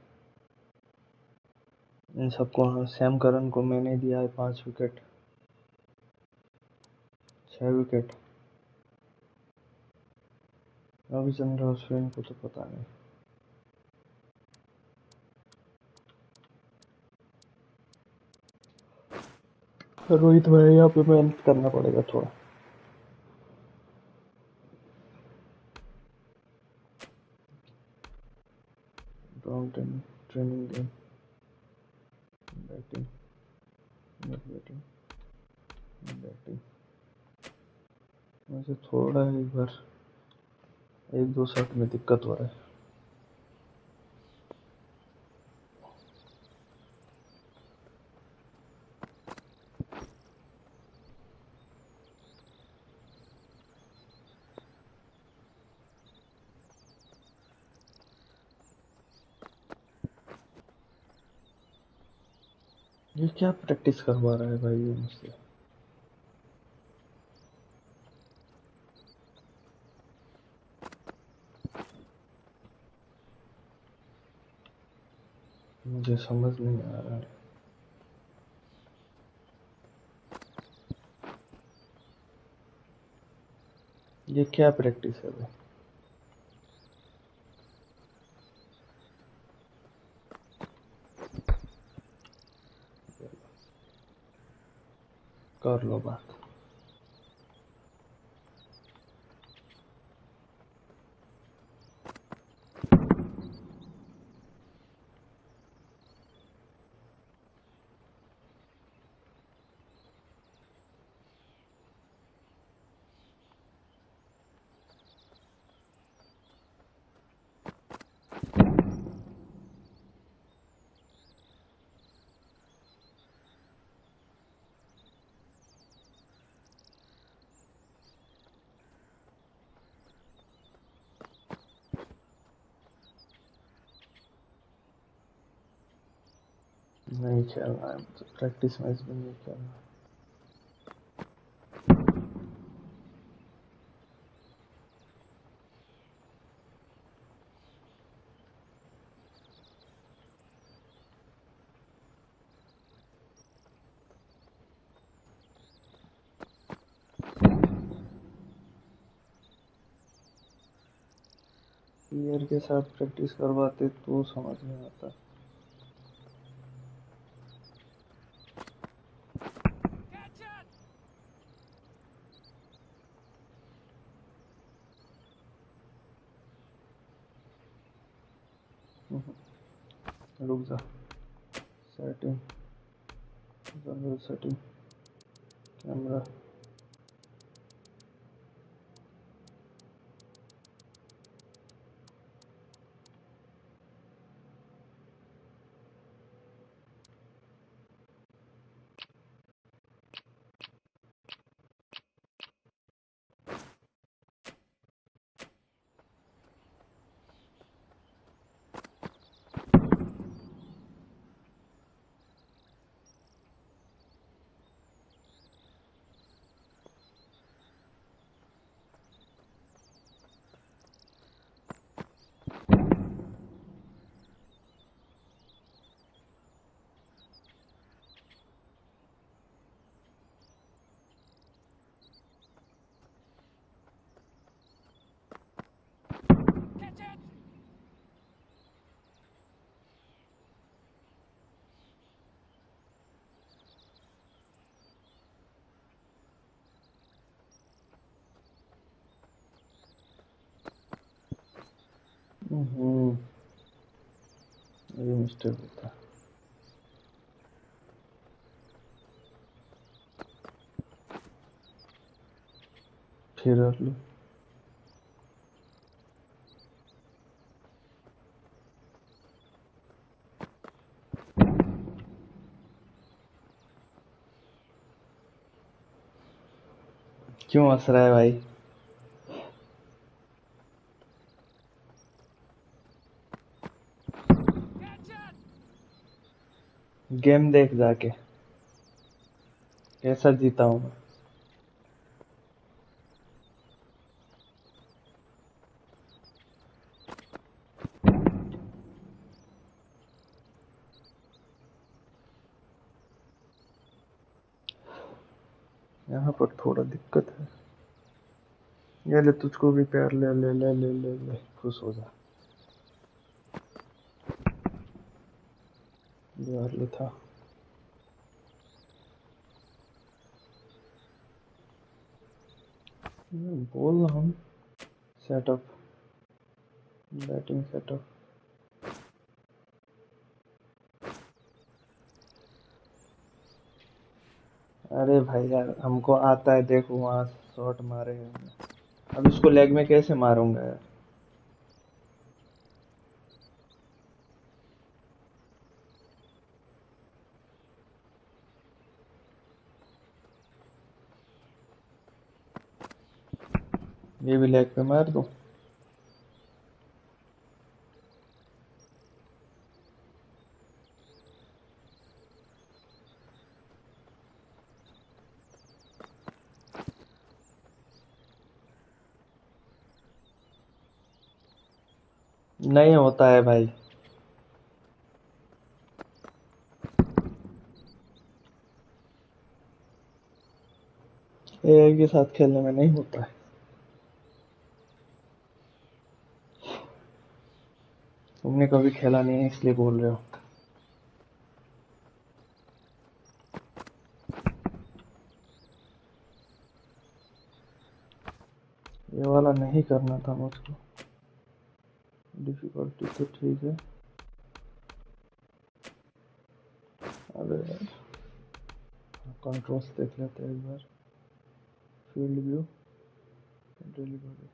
इन सबको, सैम करन को मैंने दिया है 5 विकेट, 6 विकेट। रविचंद्र अश्विन को तो पता नहीं। रोहित भैया पे मेहनत करना पड़ेगा थोड़ा। Training game, batting, batting, batting. मुझे थोड़ा एक बार 1-2 शॉट में दिक्कत हो रहा है। ये क्या प्रैक्टिस करवा रहा है भाई ये मुझसे। मुझे समझ नहीं आ रहा है। ये क्या प्रैक्टिस है भाई। कर लो बात। नहीं खेलना है मुझे, प्रैक्टिस मैच भी नहीं खेलना। प्लेयर के साथ प्रैक्टिस करवाते तो समझ में आता। रुक जा। Setting, general setting, camera. ये मिस्टेक होता है। फिर लो क्यों हंस रहा है भाई? गेम देख जाके कैसा जीता हूं मैं। यहाँ पर थोड़ा दिक्कत है। ये ले, तुझको भी प्यार, ले ले ले ले ले ले, खुश हो जा। यार ले था। बोल रहा हूँ सेटअप, बैटिंग सेटअप। अरे भाई यार, हमको आता है, देखो वहां शॉट मारे हैं हमने। अब इसको लेग में कैसे मारूंगा यार? ये भी लेग पे मार दूं? नहीं होता है भाई। एआई के साथ खेलने में नहीं होता है। तुमने कभी खेला नहीं है इसलिए बोल रहे हो। ये वाला नहीं करना था मुझको। डिफिकल्टी तो ठीक है। अरे यार, कंट्रोल्स देख लेते हैं एक बार। Field view, delivery.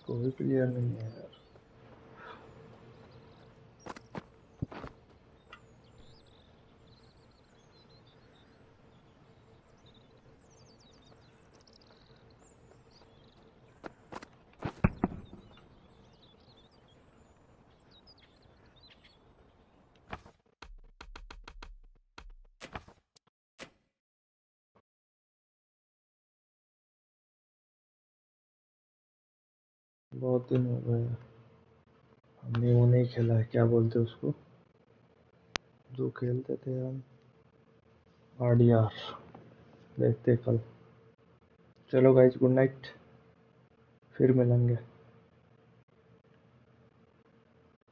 कोई प्लेयर नहीं है यार। बहुत दिन हो गए हमने वो नहीं खेला है, क्या बोलते उसको जो खेलते थे हम, आरडीआर। देखते कल। चलो गाइस, गुड नाइट, फिर मिलेंगे।